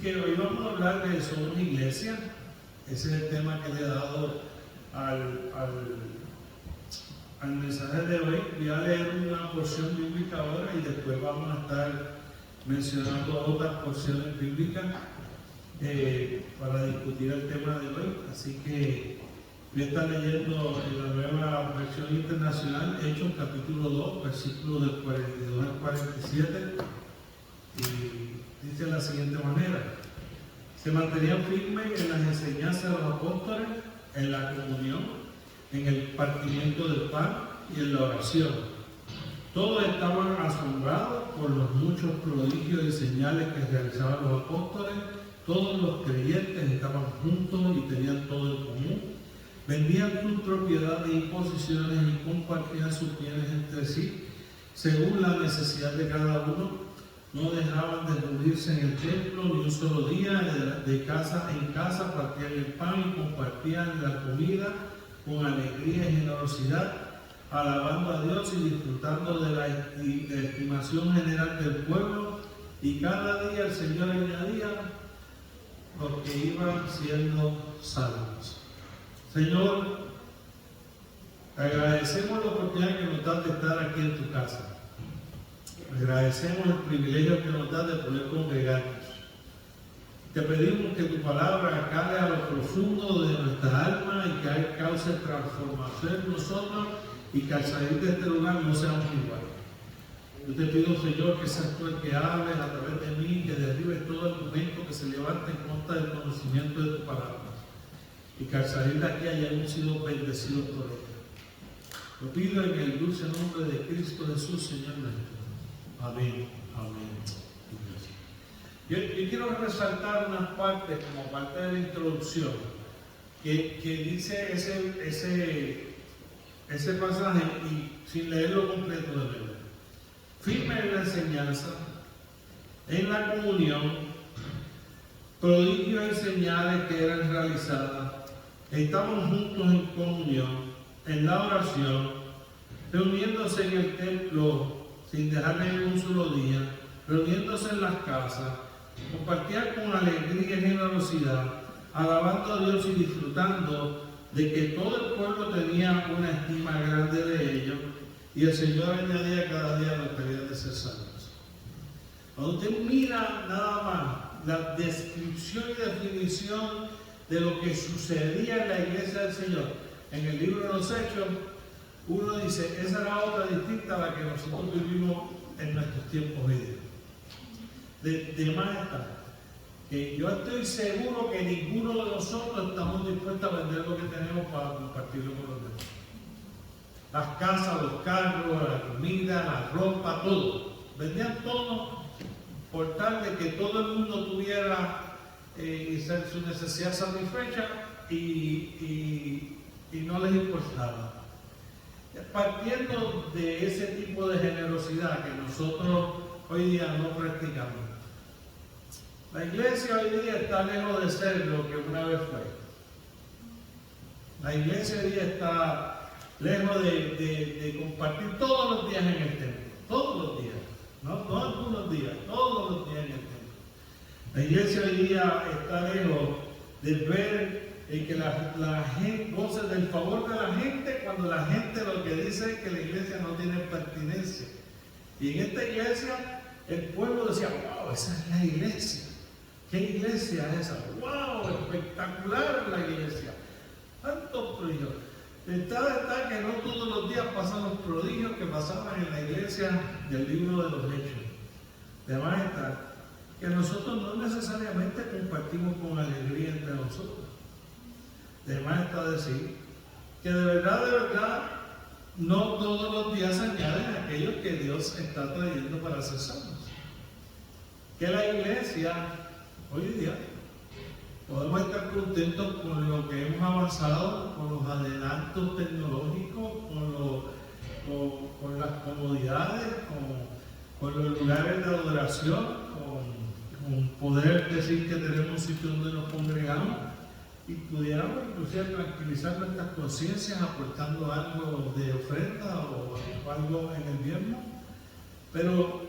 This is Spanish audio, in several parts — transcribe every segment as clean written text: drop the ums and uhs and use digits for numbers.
que hoy vamos a hablar de Somos Iglesia. Ese es el tema que le he dado al mensaje de hoy. Voy a leer una porción bíblica ahora y después vamos a estar mencionando otras porciones bíblicas para discutir el tema de hoy. Así que voy a estar leyendo en la nueva versión internacional, Hechos capítulo 2, versículos del 42 al 47. Y dice de la siguiente manera: se mantenían firmes en las enseñanzas de los apóstoles, en la comunión, en el partimiento del pan y en la oración. Todos estaban asombrados por los muchos prodigios y señales que realizaban los apóstoles. Todos los creyentes estaban juntos y tenían todo en común. Vendían sus propiedades y posesiones y compartían sus bienes entre sí, según la necesidad de cada uno. No dejaban de reunirse en el templo ni un solo día, de casa en casa partían el pan y compartían la comida con alegría y generosidad, alabando a Dios y disfrutando de la estimación general del pueblo. Y cada día el Señor añadía los que iban siendo salvos. Señor, te agradecemos la oportunidad que nos das de estar aquí en tu casa. Agradecemos el privilegio que nos das de poder congregarnos. Te pedimos que tu palabra cale a lo profundo de nuestra alma y que cause transformación en nosotros y que al salir de este lugar no seamos iguales. Yo te pido, Señor, que seas tú el que hables a través de mí, que derribes todo argumento que se levante en contra del conocimiento de tu palabra y que al salir de aquí hayamos sido bendecidos por ella. Lo pido en el dulce nombre de Cristo Jesús, Señor nuestro. Amén, amén. Yo quiero resaltar unas partes como parte de la introducción que dice ese pasaje y sin leerlo completo de verdad. Firme en la enseñanza, en la comunión, prodigios y señales que eran realizadas, estaban juntos en comunión, en la oración, reuniéndose en el templo sin dejarle ni un solo día, reuniéndose en las casas, compartían con alegría y generosidad, alabando a Dios y disfrutando de que todo el pueblo tenía una estima grande de ellos, y el Señor añadía cada día los que habían de ser salvos. Cuando usted mira nada más la descripción y definición de lo que sucedía en la iglesia del Señor, en el libro de los Hechos, uno dice, esa era otra distinta a la que nosotros vivimos en nuestros tiempos medios. De más está, que yo estoy seguro que ninguno de nosotros estamos dispuestos a vender lo que tenemos para compartirlo con los demás. Las casas, los carros, la comida, la ropa, todo. Vendían todo por tal de que todo el mundo tuviera su necesidad satisfecha y no les importaba. Partiendo de ese tipo de generosidad que nosotros hoy día no practicamos, la iglesia hoy día está lejos de ser lo que una vez fue. La iglesia hoy día está lejos de compartir todos los días en el templo, todos los días, no algunos días, todos los días en el templo. La iglesia hoy día está lejos de ver que la gente goce del favor de la gente cuando la gente lo que dice es que la iglesia no tiene pertinencia. Y en esta iglesia el pueblo decía, wow, esa es la iglesia. ¿Qué iglesia es esa? ¡Wow! Espectacular la iglesia. Tantos prodigios. Está que no todos los días pasan los prodigios que pasaban en la iglesia del libro de los Hechos. Además está que nosotros no necesariamente compartimos con alegría entre nosotros. Además está decir que de verdad, no todos los días añaden aquellos que Dios está trayendo para ser salvos. Que la iglesia hoy día podemos estar contentos con lo que hemos avanzado, con los adelantos tecnológicos, con las comodidades, con los lugares de adoración, con poder decir que tenemos un sitio donde nos congregamos y pudiéramos inclusive tranquilizar nuestras conciencias aportando algo de ofrenda o algo en el diezmo. Pero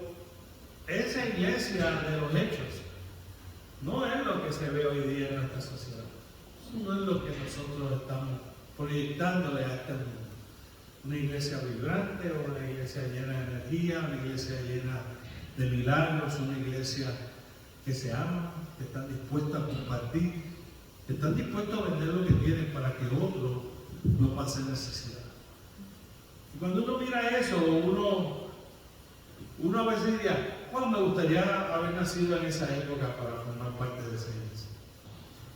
esa iglesia de los Hechos no es lo que se ve hoy día en nuestra sociedad. Eso no es lo que nosotros estamos proyectándole a este mundo. Una iglesia vibrante, una iglesia llena de energía, una iglesia llena de milagros, una iglesia que se ama, que está dispuesta a compartir, que están dispuestos a vender lo que tienen para que otro no pase necesidad. Y cuando uno mira eso, uno a veces diría, me gustaría haber nacido en esa época para formar parte de esa iglesia.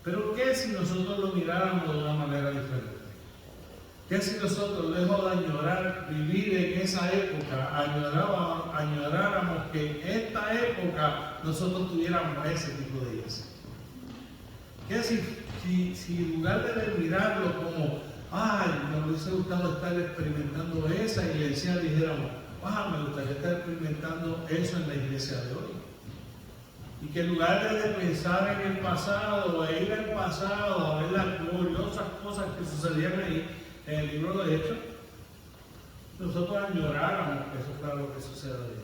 Pero ¿qué si nosotros lo miráramos de una manera diferente? ¿Qué si nosotros, lejos de añorar vivir en esa época, añoráramos que en esta época nosotros tuviéramos ese tipo de iglesia? ¿Qué si en lugar de mirarlo como, me hubiese gustado estar experimentando esa iglesia, dijéramos, me gustaría estar experimentando eso en la iglesia de hoy? Y que en lugar de pensar en el pasado, o ir al pasado, a ver las gloriosas cosas que sucedían ahí, en el libro de Hechos, nosotros añoráramos que eso fuera lo que sucede hoy.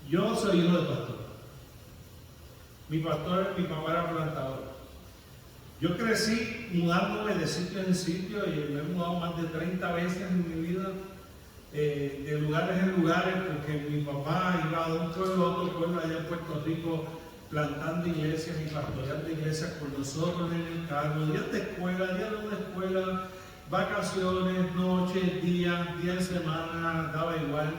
Yo soy hijo de pastor. Mi papá era plantador. Yo crecí mudándome de sitio en sitio y me he mudado más de 30 veces en mi vida, de lugares en lugares, porque mi papá iba de un pueblo a otro pueblo allá en Puerto Rico, plantando iglesias y pastoreando iglesias con nosotros en el carro, días de escuela, vacaciones, noches, días de semana, daba igual.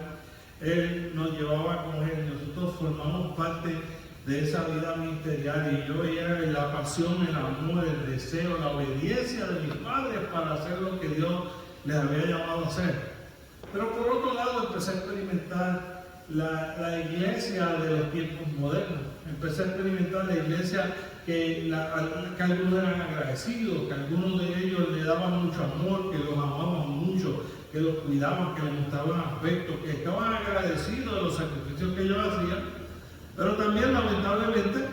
Él nos llevaba con él, nosotros formamos parte de esa vida ministerial y yo veía la pasión, el amor, el deseo, la obediencia de mis padres para hacer lo que Dios les había llamado a hacer. Pero por otro lado empecé a experimentar la iglesia de los tiempos modernos. Empecé a experimentar la iglesia que algunos eran agradecidos, que algunos de ellos le daban mucho amor, que los amaban mucho, que los cuidaban, que les mostraban afecto, que estaban agradecidos de los sacrificios que ellos hacían. Pero también, lamentablemente,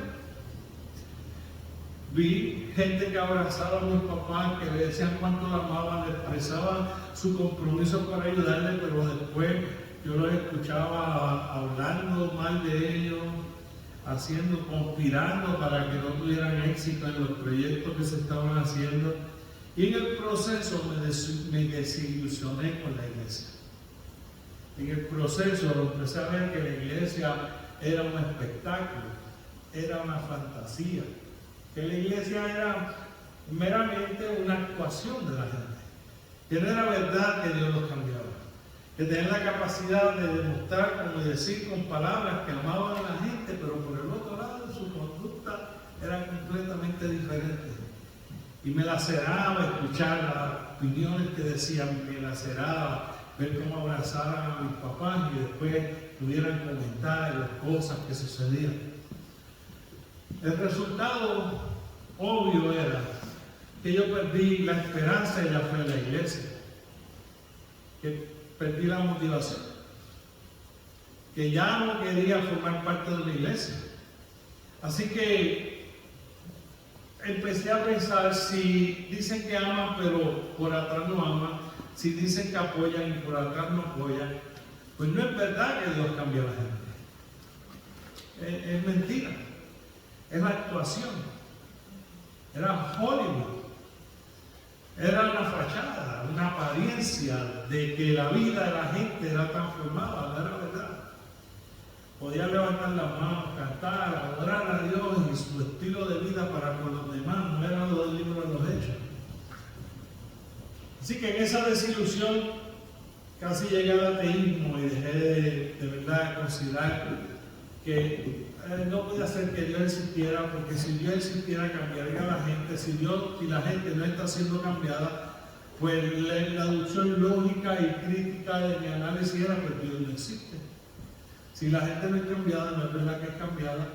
vi gente que abrazaba a mis papás, que le decían cuánto la amaban, le expresaban su compromiso para ayudarle, pero después yo los escuchaba hablando mal de ellos, conspirando para que no tuvieran éxito en los proyectos que se estaban haciendo. Y en el proceso me desilusioné con la iglesia. En el proceso empecé a ver que la iglesia era un espectáculo, era una fantasía, que la iglesia era meramente una actuación de la gente, que no era verdad que Dios los cambiaba, que tenían la capacidad de demostrar, como decir con palabras, que amaban a la gente, pero por el otro lado su conducta era completamente diferente. Y me laceraba escuchar las opiniones que decían, me laceraba ver cómo abrazaban a mis papás y después pudieran comentar las cosas que sucedían. El resultado obvio era que yo perdí la esperanza y la fe en la iglesia, que perdí la motivación, que ya no quería formar parte de la iglesia. Así que empecé a pensar, si dicen que aman pero por atrás no aman, si dicen que apoyan y por atrás no apoyan, pues no es verdad que Dios cambia a la gente. Es mentira. Es la actuación. Era Hollywood. Era una fachada, una apariencia de que la vida de la gente era transformada, no era verdad. Podía levantar las manos, cantar, adorar a Dios y su estilo de vida para con los demás, no era lo del libro de los Hechos. Así que en esa desilusión casi llegué al ateísmo y dejé de verdad considerar que no podía ser que Dios existiera, porque si Dios existiera cambiaría a la gente. Si la gente no está siendo cambiada, pues la deducción lógica y crítica de mi análisis era que Dios no existe. Si la gente no es cambiada, no es verdad que es cambiada,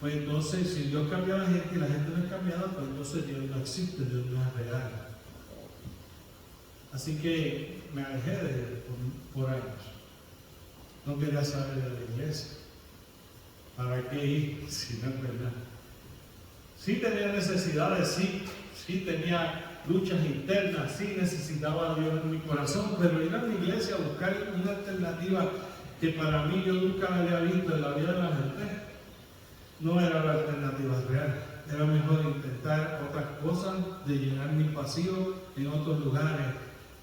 pues entonces si Dios cambia a la gente y la gente no es cambiada, pues entonces Dios no existe, Dios no es real. Así que me alejé de él por años. No quería saber de la iglesia. ¿Para qué ir si no es verdad? Sí tenía necesidades, sí tenía luchas internas, sí necesitaba a Dios en mi corazón, pero ir a la iglesia a buscar una alternativa que para mí yo nunca la había visto en la vida de la gente. no era la alternativa real. Era mejor intentar otras cosas, de llenar mi vacío en otros lugares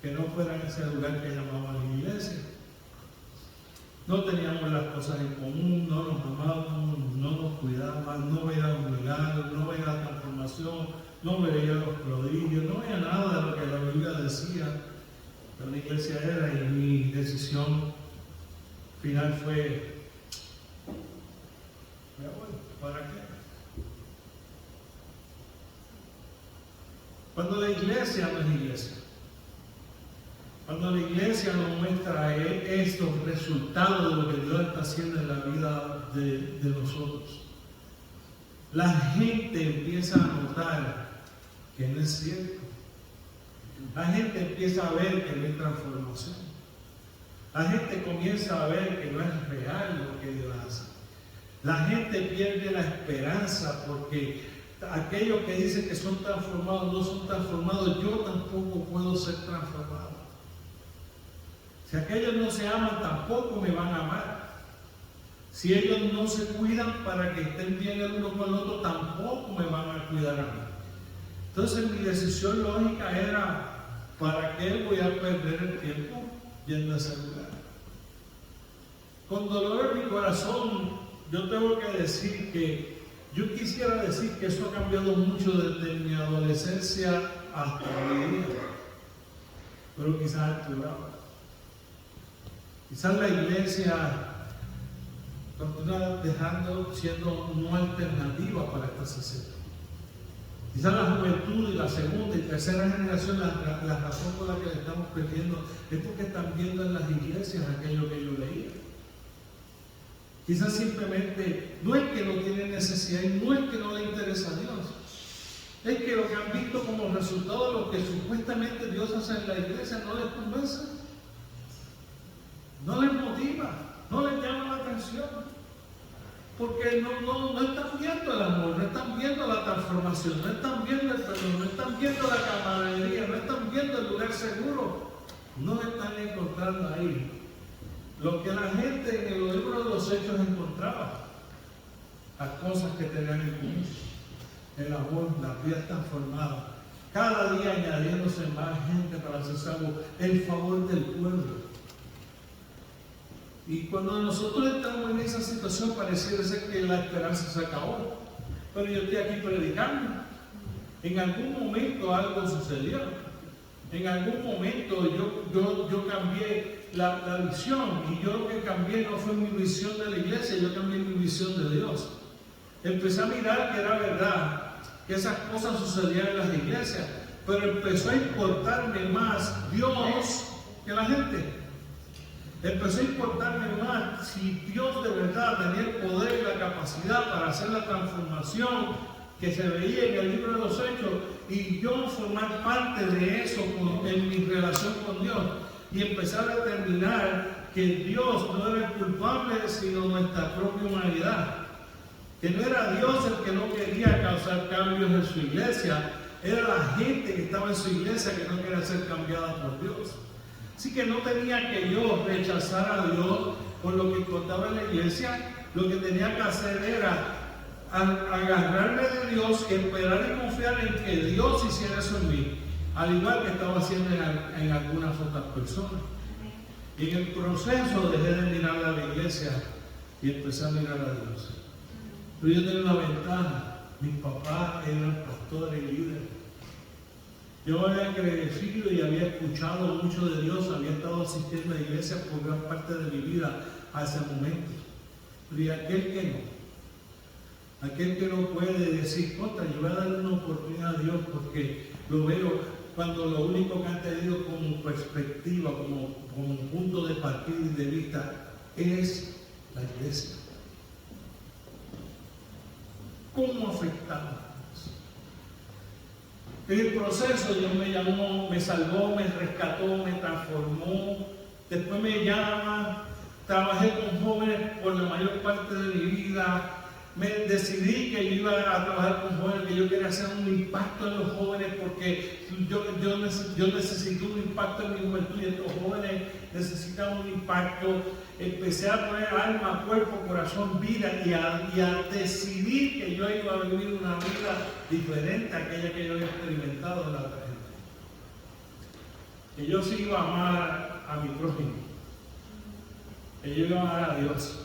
que no fueran ese lugar que llamaban iglesia. No teníamos las cosas en común, no nos amábamos, no nos cuidábamos, no veíamos milagros, no veía la transformación, no veía los prodigios, no veía nada de lo que la Biblia decía que la iglesia era, y mi decisión final fue, ¿para qué? Cuando la iglesia no es iglesia, cuando la iglesia nos muestra estos resultados de lo que Dios está haciendo en la vida de nosotros, la gente empieza a notar que no es cierto. La gente empieza a ver que no hay transformación. La gente comienza a ver que no es real lo que Dios hace. La gente pierde la esperanza porque aquellos que dicen que son transformados no son transformados. Yo tampoco puedo ser transformado. Si aquellos no se aman, tampoco me van a amar. Si ellos no se cuidan para que estén bien el uno con el otro, tampoco me van a cuidar a mí. Entonces mi decisión lógica era, ¿para qué voy a perder el tiempo yendo a ese lugar? Con dolor en mi corazón, yo tengo que decir que yo quisiera decir que eso ha cambiado mucho desde mi adolescencia hasta hoy día. Pero quizás empeoraba. Quizás la iglesia continúa siendo no alternativa para esta sociedad. Quizás la juventud y la segunda y tercera generación, la razón por la que le estamos perdiendo es porque están viendo en las iglesias aquello que yo leía. Quizás simplemente no es que no tienen necesidad y no es que no le interesa a Dios. Es que lo que han visto como resultado de lo que supuestamente Dios hace en la iglesia no les convence, no les motiva, no les llama la atención. Porque no están viendo el amor, no están viendo la transformación, no están viendo el perdón, no están viendo la camaradería, no están viendo el lugar seguro. No están encontrando ahí lo que la gente en el libro de los Hechos encontraba. Las cosas que tenían en común. El amor, las vidas transformadas. Cada día añadiéndose más gente para ser salvo. El favor del pueblo. Y cuando nosotros estamos en esa situación, pareciera ser que la esperanza se acabó. Pero yo estoy aquí predicando. En algún momento algo sucedió. En algún momento yo cambié la visión. Y yo lo que cambié no fue mi visión de la iglesia, yo cambié mi visión de Dios. Empecé a mirar que era verdad, que esas cosas sucedían en las iglesias. Pero empezó a importarme más Dios que la gente. Empezó a importarme más si Dios de verdad tenía el poder y la capacidad para hacer la transformación que se veía en el libro de los Hechos, y yo formar parte de eso en mi relación con Dios, y empezar a determinar que Dios no era el culpable sino nuestra propia humanidad, que no era Dios el que no quería causar cambios en su iglesia, era la gente que estaba en su iglesia que no quería ser cambiada por Dios. Así que no tenía que yo rechazar a Dios por lo que contaba en la iglesia. Lo que tenía que hacer era agarrarme de Dios, esperar y confiar en que Dios hiciera eso en mí, al igual que estaba haciendo en algunas otras personas. Y en el proceso dejé de mirar a la iglesia y empecé a mirar a Dios. Pero yo tenía una ventaja: mis papás eran pastores y líderes. Yo había crecido y había escuchado mucho de Dios, había estado asistiendo a la iglesia por gran parte de mi vida a ese momento. Pero y aquel que no puede decir, contra, yo voy a darle una oportunidad a Dios porque lo veo cuando lo único que han tenido como perspectiva, como punto de partida y de vista es la iglesia. ¿Cómo afectamos? En el proceso Dios me llamó, me salvó, me rescató, me transformó. Después me llama, trabajé con jóvenes por la mayor parte de mi vida. me decidí que yo iba a trabajar con jóvenes, que yo quería hacer un impacto en los jóvenes, porque yo necesito un impacto en mi juventud y estos jóvenes necesitan un impacto. Empecé a poner alma, cuerpo, corazón, vida y a decidir que yo iba a vivir una vida diferente a aquella que yo había experimentado en la otra gente. Que yo sí iba a amar a mi prójimo, que yo iba a amar a Dios,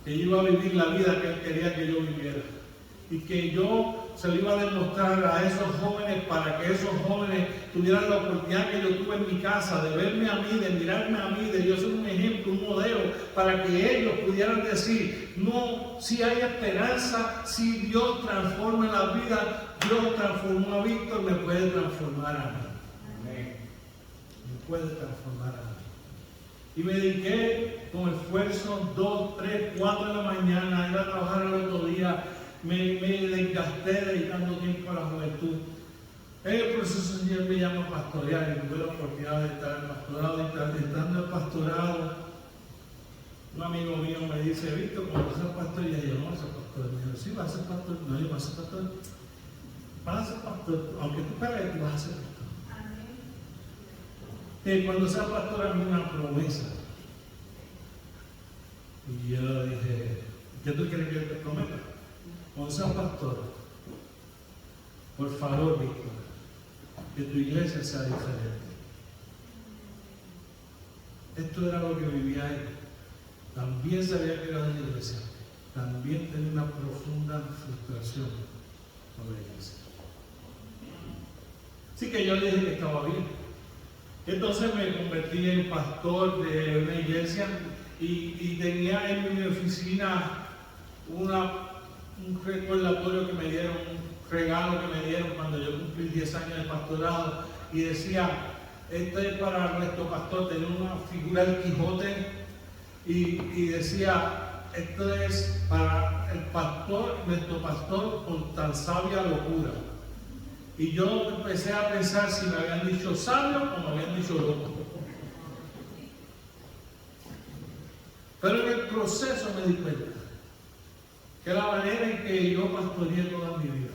que yo iba a vivir la vida que Él quería que yo viviera y que yo se lo iba a demostrar a esos jóvenes para que esos jóvenes tuvieran la oportunidad que yo tuve en mi casa de verme a mí, de mirarme a mí, de yo ser un ejemplo, un modelo, para que ellos pudieran decir, no, si hay esperanza, si Dios transforma la vida, Dios transformó a Víctor, me puede transformar a mí. Amén. Me puede transformar a mí. Y me dediqué con esfuerzo 2, 3, 4 de la mañana, iba a trabajar el otro día, me desgasté dedicando tiempo a la juventud. En el proceso el Señor me llama a pastorear y tuve la oportunidad de estar en el pastorado, y estando en el pastorado, un amigo mío me dice, Víctor, cuando seas pastor, y yo no voy a ser pastor. Me dijo, sí, vas a ser pastor. No, yo voy a ser pastor. Vas a ser pastor, aunque tú pegues, tú vas a ser pastor. Cuando sea pastor, a mí una promesa. Y yo dije, ¿qué tú quieres que yo te prometa? Cuando sea pastor, por favor, Víctor, que tu iglesia sea diferente. Esto era lo que vivía él. También sabía que era de la iglesia. También tenía una profunda frustración con la iglesia. Así que yo le dije que estaba bien. Entonces me convertí en pastor de una iglesia y tenía en mi oficina un recordatorio que me dieron, un regalo que me dieron cuando yo cumplí 10 años de pastorado, y decía, este es para nuestro pastor, tenía una figura del Quijote y decía, esto es para el pastor, nuestro pastor con tan sabia locura. Y yo empecé a pensar si me habían dicho sabio o me habían dicho loco. Pero en el proceso me di cuenta que la manera en que yo pastoreé toda mi vida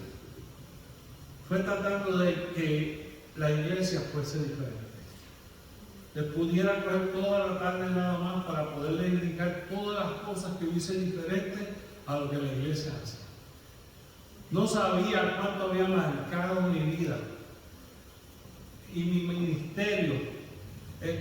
fue tratando de que la iglesia fuese diferente. Le pudiera coger toda la tarde nada más para poderle indicar todas las cosas que hubiese diferentes a lo que la iglesia hace. No sabía cuánto había marcado mi vida y mi ministerio.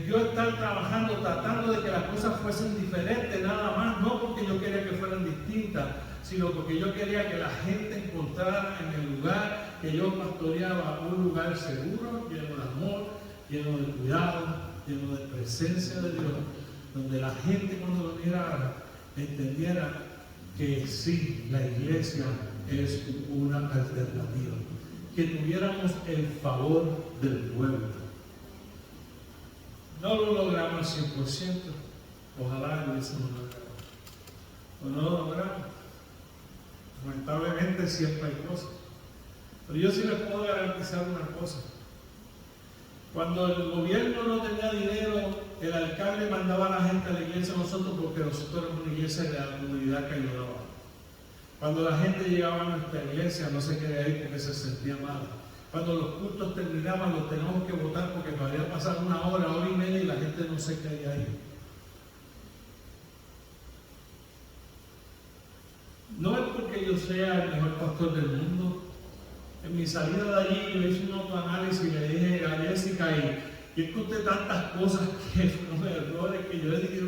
Yo estar trabajando, tratando de que las cosas fuesen diferentes, nada más, no porque yo quería que fueran distintas, sino porque yo quería que la gente encontrara en el lugar que yo pastoreaba un lugar seguro, lleno de amor, lleno de cuidado, lleno de presencia de Dios, donde la gente cuando lo mirara entendiera que sí, la iglesia es una alternativa, que tuviéramos el favor del pueblo. No lo logramos al 100%, ojalá lo hubiésemos logrado, o no lo logramos. Lamentablemente siempre hay cosas, pero yo sí les puedo garantizar una cosa: cuando el gobierno no tenía dinero, el alcalde mandaba a la gente a la iglesia a nosotros, porque nosotros éramos una iglesia de la comunidad que ayudaba. Cuando la gente llegaba a nuestra iglesia no se quería ir porque se sentía mal. Cuando los cultos terminaban los teníamos que votar porque podía pasar una hora, hora y media y la gente no se quería ir. No es porque yo sea el mejor pastor del mundo. En mi salida de allí yo hice un autoanálisis y le dije a Jessica, y escuché tantas cosas que fueron errores que yo le dije,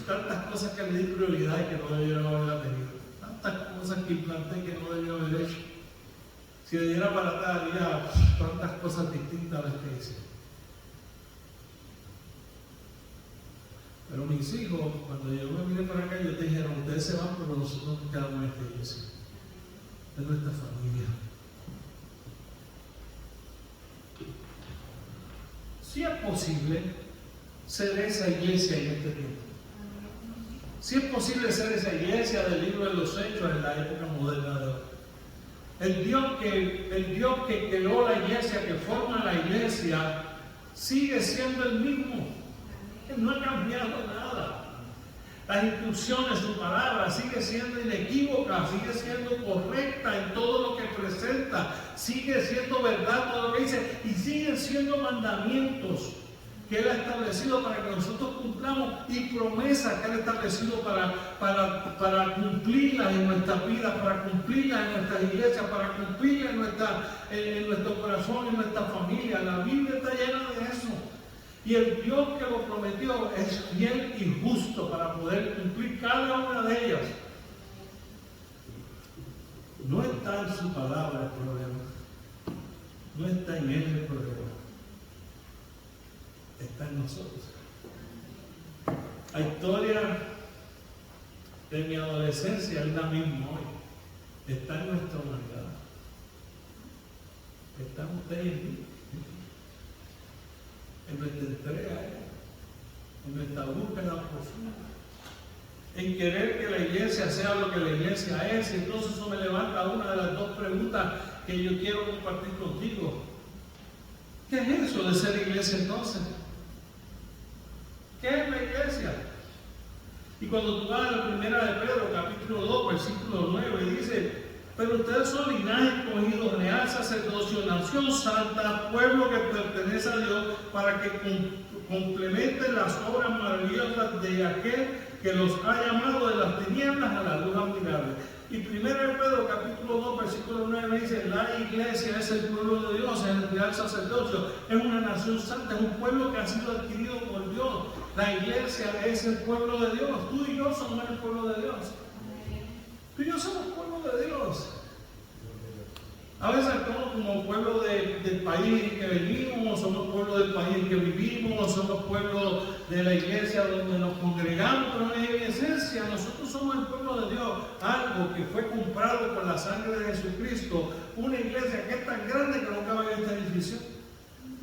tantas cosas que le di prioridad y que no debiera haberla tenido. Tantas cosas que implanté que no debiera haber hecho. Si le diera para atrás, haría tantas cosas distintas a las que hice. Pero mis hijos, cuando yo me vine para acá, ellos dijeron, ustedes se van, pero nosotros nos quedamos en esta iglesia. Es nuestra familia. Si es posible ser esa iglesia en este tiempo. Si es posible ser esa iglesia del libro de los Hechos en la época moderna de hoy. El Dios que creó la iglesia, que forma la iglesia, sigue siendo el mismo. Él no ha cambiado nada. Las instrucciones, su palabra sigue siendo inequívoca, sigue siendo correcta en todo lo que presenta, sigue siendo verdad todo lo que dice y siguen siendo mandamientos que Él ha establecido para que nosotros cumplamos y promesas que Él ha establecido para cumplirlas en nuestras vidas, para cumplirlas en nuestras iglesias, para cumplirlas en nuestro corazón, en nuestra familia. La Biblia está llena de eso. Y el Dios que lo prometió es fiel y justo para poder cumplir cada una de ellas. No está en su palabra el problema. No está en Él el problema. Está en nosotros. La historia de mi adolescencia es la misma hoy. Está en nuestra humanidad. Está en usted y en mí. En nuestra entrega, en nuestra búsqueda profunda, en querer que la iglesia sea lo que la iglesia es. Y entonces eso me levanta una de las dos preguntas que yo quiero compartir contigo. ¿Qué es eso de ser iglesia entonces? ¿Qué es la iglesia? Y cuando tú vas a la primera de Pedro, capítulo 2, versículo 9, dice: pero ustedes son linaje escogido, real sacerdocio, nación santa, pueblo que pertenece a Dios, para que complementen las obras maravillosas de aquel que los ha llamado de las tinieblas a la luz admirable. Y 1 Pedro capítulo 2, versículo 9 dice: la iglesia es el pueblo de Dios, es el real sacerdocio, es una nación santa, es un pueblo que ha sido adquirido por Dios. La iglesia es el pueblo de Dios. Tú y yo somos el pueblo de Dios. Tú y yo somos pueblo de Dios. A veces actuamos como pueblo del país en que venimos, somos pueblo del país en que vivimos, somos pueblo de la iglesia donde nos congregamos, pero en esencia nosotros somos el pueblo de Dios, algo que fue comprado por la sangre de Jesucristo, una iglesia que es tan grande que no cabe en este edificio.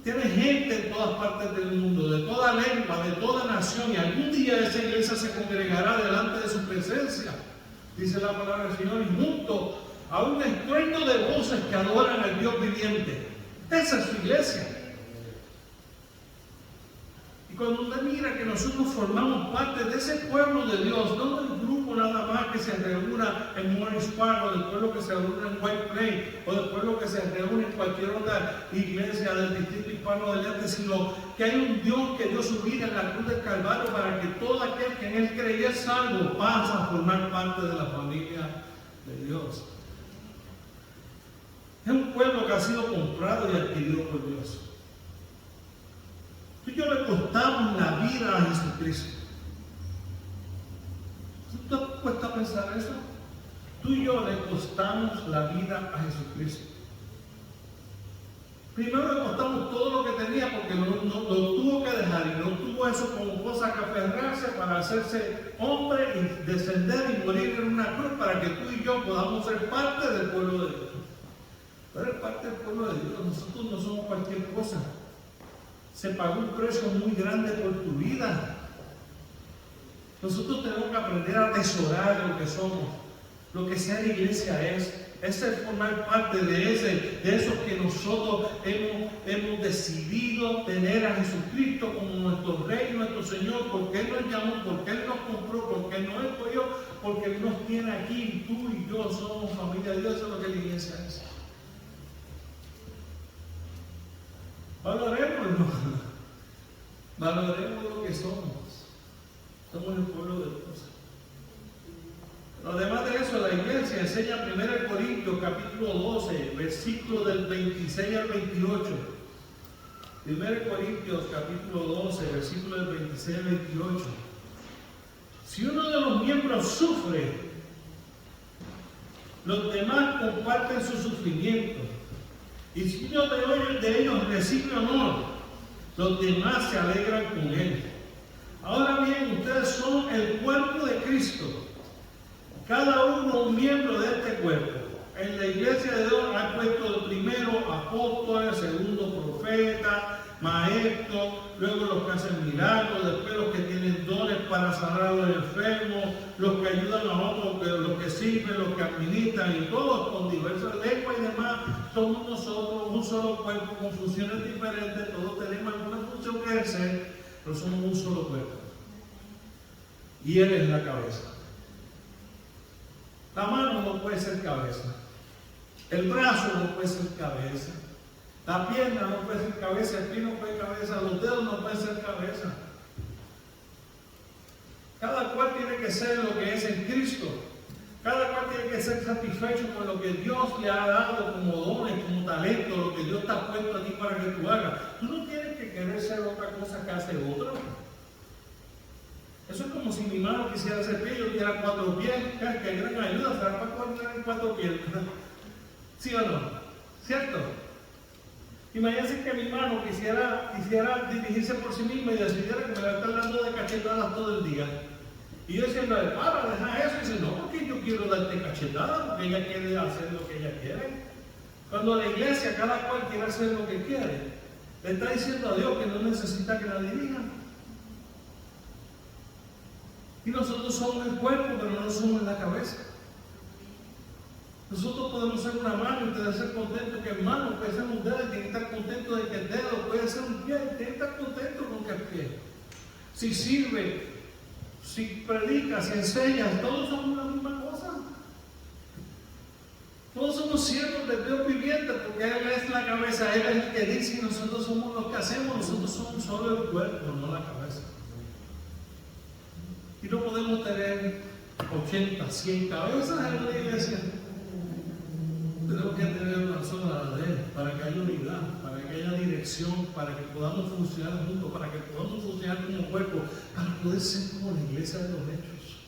Tiene gente en todas partes del mundo, de toda lengua, de toda nación, y algún día esa iglesia se congregará delante de su presencia. Dice la palabra del Señor, y junto a un estruendo de voces que adoran al Dios viviente. Esa es su iglesia. Y cuando usted mira que nosotros formamos parte de ese pueblo de Dios, no del grupo nada más que se reúna en Morris Park, o del pueblo que se reúne en White Plain, o del pueblo que se reúne en cualquier otra iglesia del distrito hispano del este, sino que hay un Dios que dio su vida en la cruz del Calvario para que todo aquel que en Él creyera es salvo, pasa a formar parte de la familia de Dios. Es un pueblo que ha sido comprado y adquirido por Dios. Tú y yo le costamos la vida a Jesucristo. ¿Tú te has puesto a pensar eso? Tú y yo le costamos la vida a Jesucristo. Primero le costamos todo lo que tenía porque lo tuvo que dejar y no tuvo eso como cosa que aferrarse para hacerse hombre y descender y morir en una cruz para que tú y yo podamos ser parte del pueblo de Dios. Tú eres parte del pueblo de Dios, nosotros no somos cualquier cosa. Se pagó un precio muy grande por tu vida. Nosotros tenemos que aprender a atesorar lo que somos, lo que sea la iglesia es el formar parte de esos que nosotros hemos decidido tener a Jesucristo como nuestro Rey, nuestro Señor, porque Él nos llamó, porque Él nos compró, porque Él nos escogió, porque Él nos tiene aquí y tú y yo somos familia de Dios. Eso es lo que la iglesia es. Valoremos lo que somos. Somos el pueblo de Dios. Además de eso, la iglesia enseña 1 Corintios capítulo 12, versículos del 26 al 28. 1 Corintios capítulo 12, versículos del 26 al 28. Si uno de los miembros sufre, los demás comparten su sufrimiento. Y si uno de ellos recibe honor, los demás se alegran con él. Ahora bien, ustedes son el cuerpo de Cristo, cada uno un miembro de este cuerpo. En la iglesia de Dios ha puesto primero apóstoles, segundo profetas, maestros, luego los que hacen milagros, después los que tienen dones para sanar a los enfermos, los que ayudan a otros, los que sirven, los que administran, y todos con diversas lenguas y demás. Somos nosotros un solo cuerpo con funciones diferentes, todos tenemos alguna función que ejercer, pero somos un solo cuerpo. y Él es la cabeza. La mano no puede ser cabeza. El brazo no puede ser cabeza. La pierna no puede ser cabeza. El pie no puede ser cabeza. Los dedos no pueden ser cabeza. Cada cual tiene que ser lo que es en Cristo. Cada cual tiene que ser satisfecho con lo que Dios le ha dado como dones, como talento, lo que Dios te ha puesto a ti para que tú hagas. Tú no tienes que querer ser otra cosa que hace otro. Eso es como si mi mano quisiera ser pie y yo tuviera 4 pies. Que gran ayuda, será para coordinar en 4 pies. ¿Sí o no? ¿Cierto? Imagínense que mi mano quisiera dirigirse por sí misma y decidiera que me va a estar dando de cachetadas todo el día. Y yo diciendo, para, deja eso. Y dice, no, porque yo quiero darte cachetadas, porque ella quiere hacer lo que ella quiere. Cuando la iglesia, cada cual quiere hacer lo que quiere, le está diciendo a Dios que no necesita que la dirijan. Y nosotros somos el cuerpo, pero no somos la cabeza. Nosotros podemos ser una mano y ustedes ser contentos que el mano puede ser un dedo y tiene que estar contento de que el dedo puede ser un pie y tiene que estar contento con que el pie. Si sirve, si predica, si enseña, todos somos la misma cosa. Todos somos siervos de Dios viviente porque Él es la cabeza, Él es el que dice y nosotros somos los que hacemos, nosotros somos solo el cuerpo, no la cabeza. Y no podemos tener 80, 100 cabezas en la iglesia. Tenemos que tener una sola de Él para que haya unidad, para que haya dirección, para que podamos funcionar juntos, para que podamos funcionar como cuerpo, para poder ser como la iglesia de los hechos.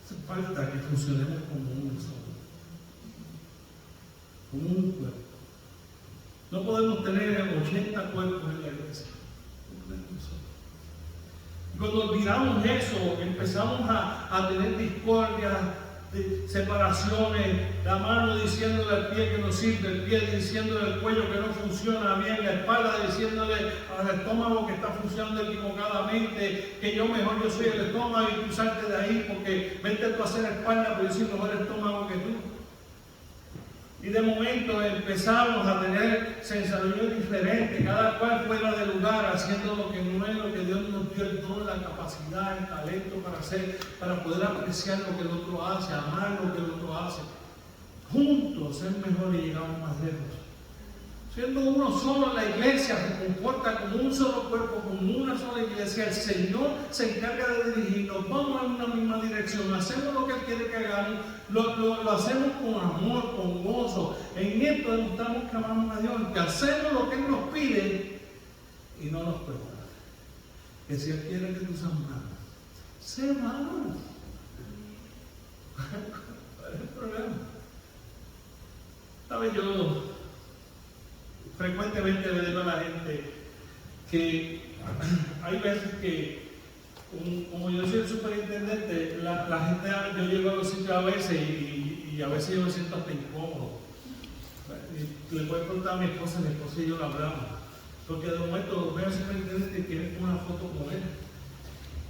Hace falta que funcionemos como uno solo, como un cuerpo. No podemos tener 80 cuerpos en la iglesia. Cuando olvidamos eso, empezamos a tener discordia, separaciones, la mano diciéndole al pie que no sirve, el pie diciéndole al cuello que no funciona bien, la espalda diciéndole al estómago que está funcionando equivocadamente, que yo soy el estómago y tú salte de ahí porque vente tú a hacer espalda, porque yo soy mejor estómago que tú. Y de momento empezamos a tener sensaciones diferentes, cada cual fuera de lugar, haciendo lo que no es lo que Dios nos dio el don, la capacidad, el talento para hacer, para poder apreciar lo que el otro hace, amar lo que el otro hace. Juntos ser mejor y llegamos más lejos. Siendo uno solo, la iglesia se comporta como un solo cuerpo, como una sola iglesia. El Señor se encarga de dirigirnos, vamos en una misma dirección, hacemos lo que Él quiere que hagamos, lo hacemos con amor, con gozo. En esto demostramos que amamos a Dios, que hacemos lo que Él nos pide y no nos pregunta. Que si Él quiere que tú seas malo, sé malo. ¿Cuál es el problema? ¿Sabes? Yo frecuentemente le digo a la gente que hay veces que, como yo soy el superintendente, la gente, yo llego a los sitios a veces y a veces yo me siento hasta incómodo. Y le puedo contar a mi esposa y yo la hablamos. Porque de momento veo al superintendente y quiere una foto con él.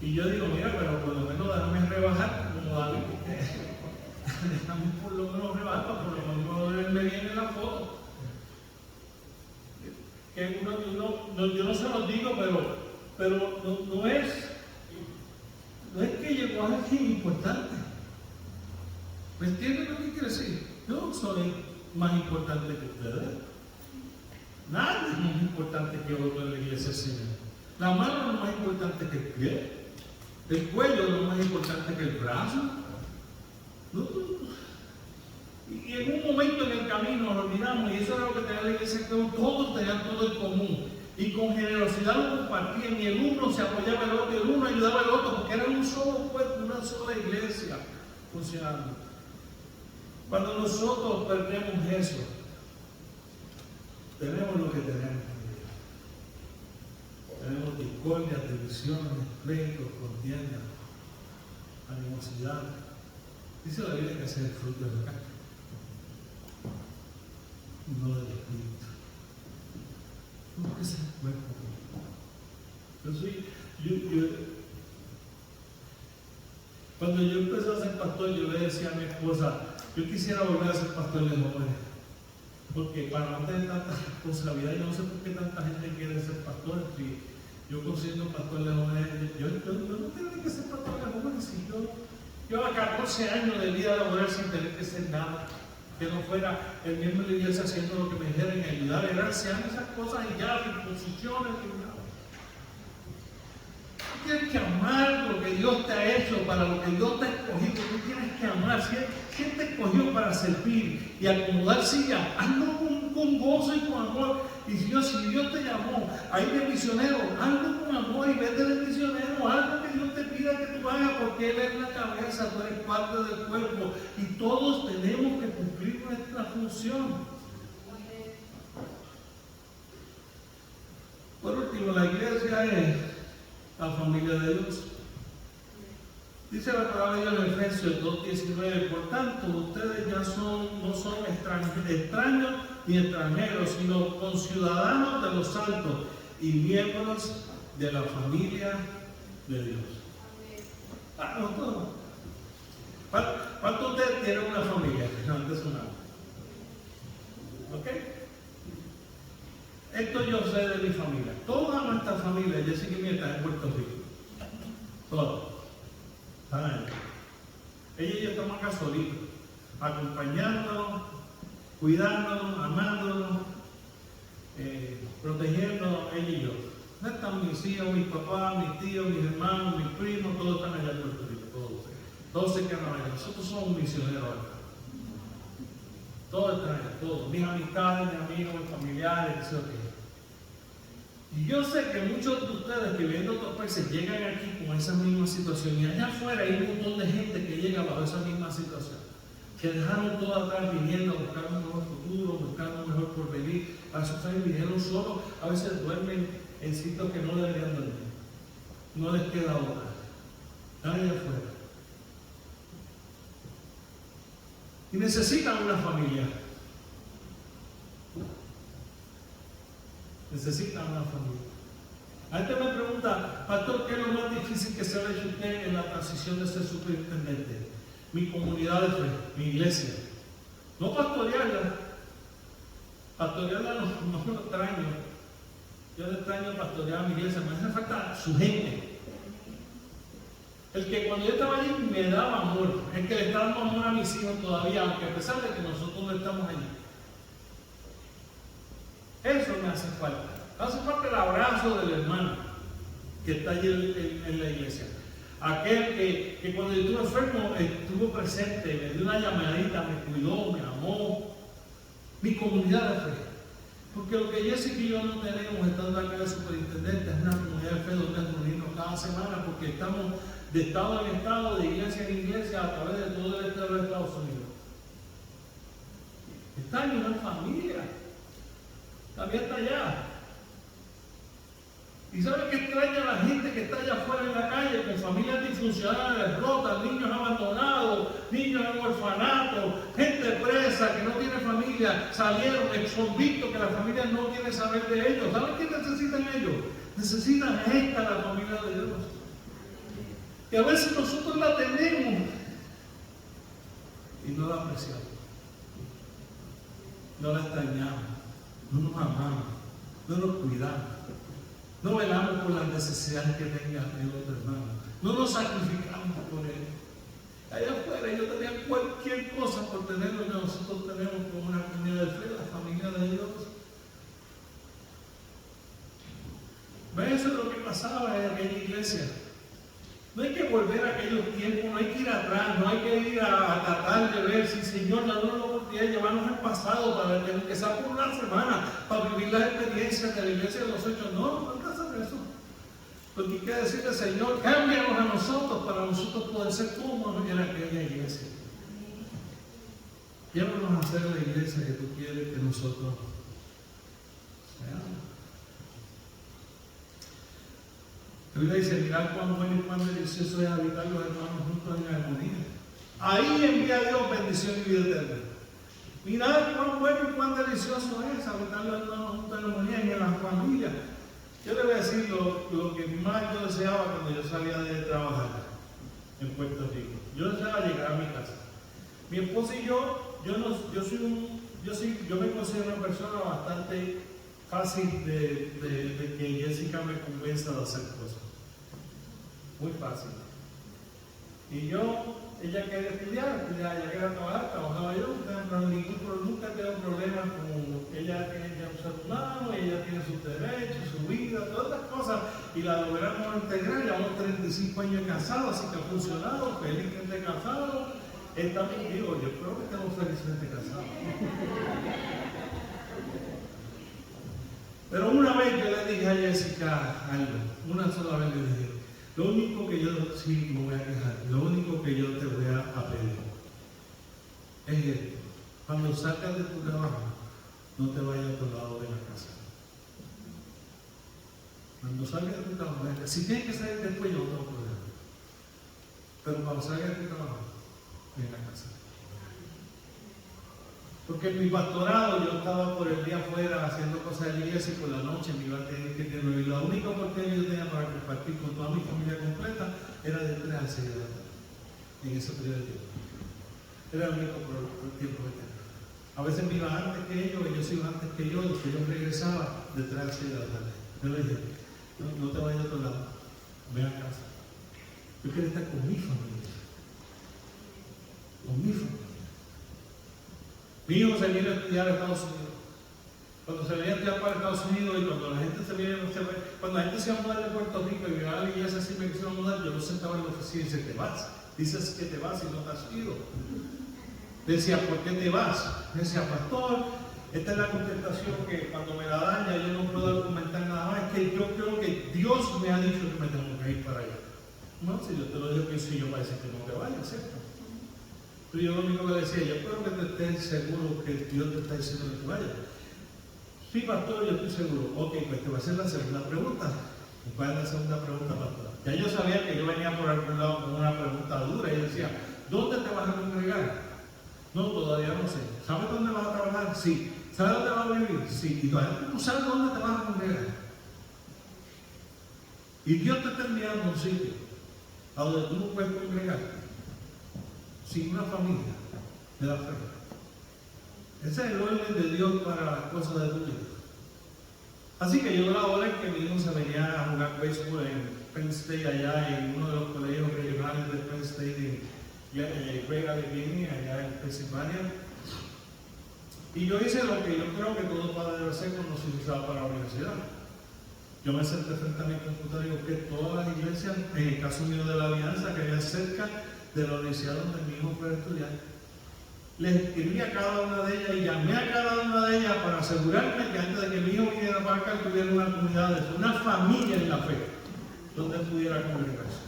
Y yo digo, mira, pero por lo menos déjame rebajar, como David. Déjame por lo menos rebajar, para por lo menos verme bien en la foto. Que yo no se los digo, pero no es que llegó a alguien importante. ¿Me entienden lo que quiere decir? Yo soy más importante que ustedes. Nadie es más importante que otro en la iglesia del Señor. La mano es más importante que el pie. El cuello es más importante que el brazo. Y en un momento en el camino nos olvidamos, y eso era lo que tenía la iglesia, que todos tenían todo en común. Y con generosidad lo compartían, y el uno se apoyaba al otro, y el uno ayudaba al otro, porque era un solo cuerpo, una sola iglesia funcionando. Cuando nosotros perdemos eso, tenemos lo que tenemos. Tenemos discordias, divisiones, pleitos, contiendas, animosidad. Dice la Biblia que ese es el fruto de la carne, no del espíritu. ¿Cómo que es el cuerpo? Cuando yo empecé a ser pastor, yo le decía a mi esposa, yo quisiera volver a ser pastor de jóvenes, porque para no tener tanta responsabilidad, yo no sé por qué tanta gente quiere ser pastor, Yo consigo pastor Leonel, yo no tengo que ser pastor Leonel, si yo a 14 años de vida laboral sin tener que hacer nada, que no fuera el miembro de la iglesia haciendo lo que me dijeran y ayudar, eran esas cosas y ya, imposiciones y nada. Tú tienes que amar lo que Dios te ha hecho, para lo que Dios te ha escogido. Tú tienes que amar. ¿Quién te escogió para servir y acomodar silla? Hazlo con gozo y con amor. Y si Dios te llamó a ir de misionero, hazlo con amor y vete de misionero. Haz lo que Dios te pida que tú hagas, porque Él es la cabeza, tú eres parte del cuerpo. Y todos tenemos que cumplir nuestra función. Por último, la iglesia es la familia de Dios. Dice la palabra de Dios en Efesios 2:19, por tanto, ustedes ya no son extraños ni extranjeros, sino conciudadanos de los santos y miembros de la familia de Dios. No todos. ¿Cuántos de ustedes tienen una familia? Antes una. ¿Ok? Esto yo sé de mi familia. Toda nuestra familia, Jessica y mía, está en Puerto Rico. Todos. Ella y yo estamos acá solitos, acompañándonos, cuidándonos, amándonos, protegiéndonos, ella y yo. No están mis hijos, mis papás, mis tíos, mis hermanos, mis primos, todos están allá en Puerto Rico, todos se quedan allá. Nosotros somos misioneros acá. Todos están allá, todos. Mis amistades, mis amigos, mis familiares, etc. Y yo sé que muchos de ustedes que vienen de otros países llegan aquí con esa misma situación, y allá afuera hay un montón de gente que llega bajo esa misma situación, que dejaron todo atrás viniendo a buscar un mejor futuro, buscar un mejor porvenir. A sus familias vinieron solos, a veces duermen en sitios que no deberían dormir, no les queda otra, nadie afuera. Y necesitan una familia. Necesitan una familia. Antes me pregunta, pastor, ¿qué es lo más difícil que se ha hecho usted en la transición de ser superintendente? Mi comunidad de fe, mi iglesia. No pastorearla. Pastorearla no me lo extraño. Yo le extraño pastorear a mi iglesia. Me hace falta su gente. El que cuando yo estaba allí me daba amor. El que le está dando amor a mis hijos todavía, aunque a pesar de que nosotros no estamos allí. Eso me hace falta. Hace falta el abrazo del hermano que está allí en la iglesia. Aquel que cuando yo estuve enfermo estuvo presente, me dio una llamadita, me cuidó, me amó. Mi comunidad de fe. Porque lo que Jessica y yo no tenemos estando acá de superintendente es una comunidad de fe donde reunirnos cada semana, porque estamos de estado en estado, de iglesia en iglesia, a través de todo el estado de Estados Unidos. Está en una familia. También está allá. ¿Y sabe qué extraña a la gente que está allá afuera en la calle con familias disfuncionales, rotas, niños abandonados, niños en orfanatos, gente presa que no tiene familia, salieron exconvictos que la familia no quiere saber de ellos? ¿Saben qué necesitan ellos? Necesitan la familia de Dios. Y a veces nosotros la tenemos y no la apreciamos, no la extrañamos, no nos amamos, no nos cuidamos. No velamos por las necesidades que tenga el otro hermano. No nos sacrificamos por él. Allá afuera ellos tenían cualquier cosa por tener lo que nosotros tenemos como una comunidad de fe, la familia de Dios. ¿Ven? Eso es lo que pasaba en aquella iglesia. No hay que volver a aquellos tiempos, no hay que ir atrás, no hay que ir a tratar de ver si Señor nos da una oportunidad de llevarnos al pasado para que sea por una semana, para vivir las experiencias de la iglesia de los hechos. No hay que hacer eso. Lo que hay que decirle, Señor, cámbianos a nosotros para nosotros poder ser como en aquella iglesia. Llévanos a ser la iglesia que tú quieres que nosotros seamos. La Biblia dice, mirad cuán bueno y cuán delicioso es habitar los hermanos juntos en armonía. Ahí envía Dios bendición y vida eterna. Mirad cuán bueno y cuán delicioso es habitar los hermanos juntos en armonía y en la familia. Yo le voy a decir lo que más yo deseaba cuando yo salía de trabajar en Puerto Rico. Yo deseaba llegar a mi casa. Mi esposa y yo me considero una persona bastante fácil de que Jessica me convenza de hacer cosas. Muy fácil. Y ella quería estudiar, ella quería trabajar, trabajaba yo, nunca tengo problemas con ella, tiene ya un ser humano, ella tiene sus derechos, su vida, todas las cosas, y la logramos integrar. Llevamos 35 años casados, así que ha funcionado, feliz que esté casado. Él también digo, yo creo que estamos felizmente casados. Pero una vez yo le dije a Jessica algo, una sola vez le dije, lo único que yo, sí me voy a quejar, lo único que yo te voy a pedir es esto: cuando salgas de tu trabajo, no te vayas a otro lado de la casa. Cuando salgas de tu trabajo, si tienes que salir después, yo no tengo problema. Pero cuando salgas de tu trabajo, ven a casa. Porque en mi pastorado yo estaba por el día afuera haciendo cosas de la iglesia y por la noche me iba a tener que tener. Y la única oportunidad que yo tenía para compartir con toda mi familia completa era de 3 a 6 de la tarde. En ese periodo de tiempo. Era el único tiempo que tenía. A veces me iba antes que ellos iban antes que yo, después yo regresaba de 3 a 6 de la tarde. Yo le dije, no te vayas a otro lado, ven a casa. Yo quiero estar con mi familia. Con mi familia. Mi hijo se viene a estudiar a Estados Unidos. Cuando se venía a estudiar para Estados Unidos y cuando la gente cuando la gente se iba a mudar de Puerto Rico y llegaba a la iglesia así me quisieron mudar, yo lo sentaba en la oficina y dice, te vas. Dices que te vas y no te has ido. Decía, ¿por qué te vas? Decía, pastor, esta es la contestación que cuando me la dan ya yo no puedo argumentar nada más. Es que yo creo que Dios me ha dicho que me tengo que ir para allá. No, si yo te lo digo que sí, yo parece que no te vayas, ¿cierto? Pero yo lo único que decía, yo creo que te estés seguro que Dios te está diciendo que tú vayas. Sí, pastor, yo estoy seguro. Ok, pues te voy a hacer la segunda pregunta. ¿Cuál es la segunda pregunta, pastor? Ya yo sabía que yo venía por algún lado con una pregunta dura y yo decía, ¿dónde te vas a congregar? No, todavía no sé. ¿Sabes dónde vas a trabajar? Sí. ¿Sabes dónde vas a vivir? Sí. Y todavía tú no sabes dónde te vas a congregar. Y Dios te está enviando a un sitio a donde tú no puedes congregar sin una familia de la fe. Ese es el orden de Dios para las cosas de tu vida. Así que yo la hora en que mi hijo se venía a jugar béisbol en Penn State, allá en uno de los colegios regionales de Penn State, en Great Allegheny, allá en Pensilvania. Y yo hice lo que yo creo que todo padre debe hacer cuando se usaba para la universidad. Yo me senté frente a mi computador y busqué todas las iglesias, en el caso mío de la Alianza, que había cerca de la universidad donde mi hijo fue a estudiar. Les escribí a cada una de ellas y llamé a cada una de ellas para asegurarme que antes de que mi hijo viniera para acá tuviera una comunidad, una familia en la fe, donde pudiera congregarse.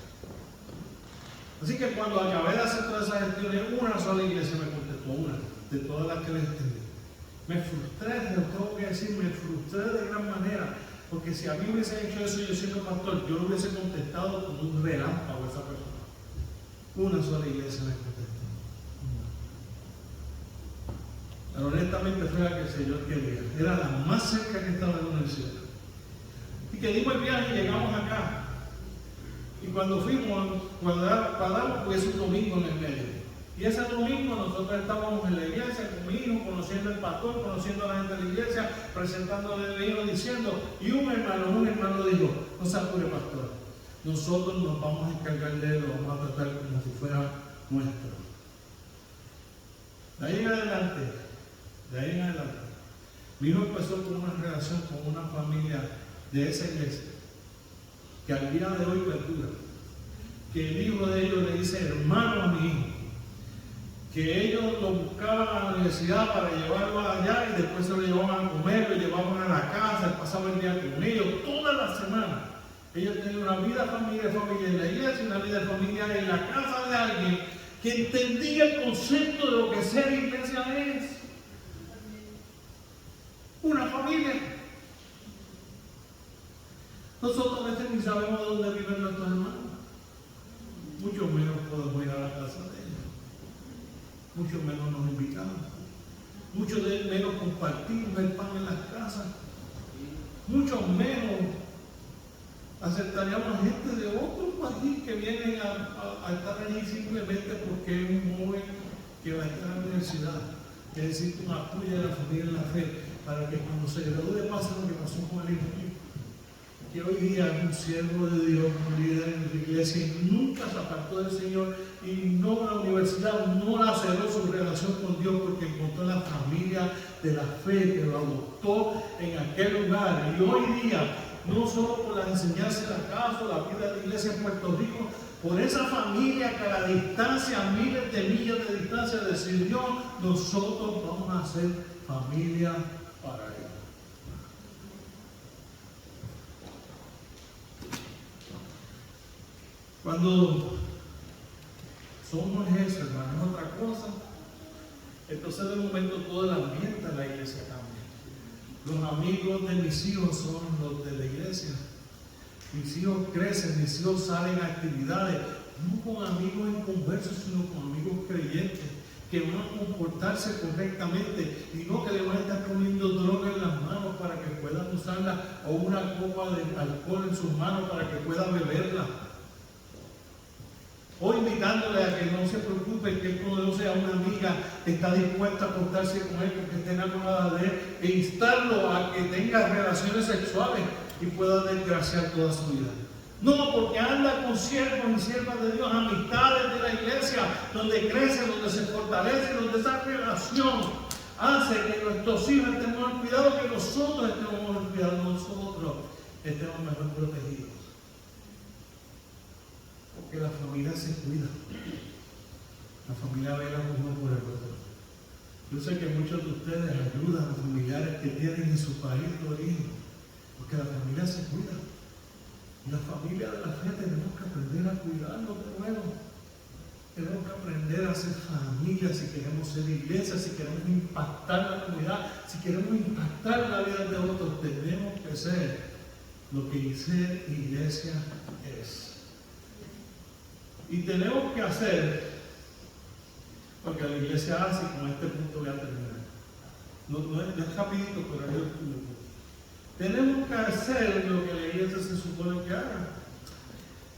Así que cuando acabé de hacer todas esas gestiones, una sola iglesia me contestó, una de todas las que les escribí. Me frustré, les tengo que decir, me frustré de gran manera, porque si a mí me hubiesen hecho eso yo siendo pastor, yo lo hubiese contestado con un relámpago a esa persona. Una sola iglesia me contestó. Pero honestamente fue la que el Señor quería. Era la más cerca que estaba de la universidad. Y que dimos el viaje y llegamos acá. Y cuando fuimos, cuadramos, pues es un domingo en el medio. Y ese domingo nosotros estábamos en la iglesia con mi hijo, conociendo al pastor, conociendo a la gente de la iglesia, presentándole el hijo, diciendo, y un hermano dijo, no se apure, pastor, nosotros nos vamos a encargar de él, lo vamos a tratar como si fuera nuestro. De ahí en adelante, mi hijo empezó con una relación con una familia de esa iglesia, que al día de hoy perdura, que el hijo de ellos le dice hermano a mi hijo, que ellos lo buscaban a la universidad para llevarlo allá y después se lo llevaban a comer, lo llevaban a la casa, pasaban el día con ellos, toda la semana. Ellos tenían una vida familiar en la iglesia, una vida familiar en la casa de alguien que entendía el concepto de lo que ser iglesia es. Una familia. Nosotros a veces ni sabemos dónde viven nuestros hermanos. Mucho menos podemos ir a la casa de ellos. Mucho menos nos invitamos. Mucho menos compartimos el pan en las casas. Mucho menos aceptaríamos gente de otro país que vienen a estar allí simplemente porque es un joven que va a estar a la universidad, que necesita un apoyo de la familia en la fe. para que cuando se gradúe pase lo que pasó con el hijo mío, que hoy día es un siervo de Dios, un líder en la iglesia y nunca se apartó del Señor y no la universidad, no laceró su relación con Dios porque encontró la familia de la fe que lo adoptó en aquel lugar. Y hoy día, no solo por las enseñanzas de la casa, la vida de la iglesia en Puerto Rico, por esa familia que a la distancia, miles de millas de distancia, decidió, nosotros vamos a ser familia para Él. Cuando somos eso, hermano, es otra cosa. Entonces de momento todo el ambiente de la iglesia cambia. Los amigos de mis hijos son los de la iglesia. Mis hijos crecen, mis hijos salen a actividades, no con amigos inconversos, sino con amigos creyentes, que van a comportarse correctamente y no que le van a estar poniendo droga en las manos para que puedan usarla o una copa de alcohol en sus manos para que puedan beberla. O invitándole a que no se preocupe, que él conoce a una amiga que está dispuesta a portarse con él porque esté enamorada de él, e instarlo a que tenga relaciones sexuales y pueda desgraciar toda su vida. No, porque anda con siervos y siervas de Dios, amistades de la iglesia, donde crece, donde se fortalece, donde esa relación hace que nuestros hijos estén mejor cuidados, que nosotros estemos mejor cuidados, nosotros estemos mejor protegidos. Porque la familia se cuida. La familia vela uno por el otro. Yo sé que muchos de ustedes ayudan a los familiares que tienen en su país de origen, porque la familia se cuida. Y la familia de la fe tenemos que aprender a cuidarnos de nuevo. Tenemos que aprender a ser familia si queremos ser iglesia, si queremos impactar la comunidad, si queremos impactar la vida de otros. Tenemos que ser lo que ser iglesia es. Y tenemos que hacer, porque la iglesia hace, y con este punto voy a terminar. No es rapidito, pero yo tenemos que hacer lo que la iglesia se supone que haga.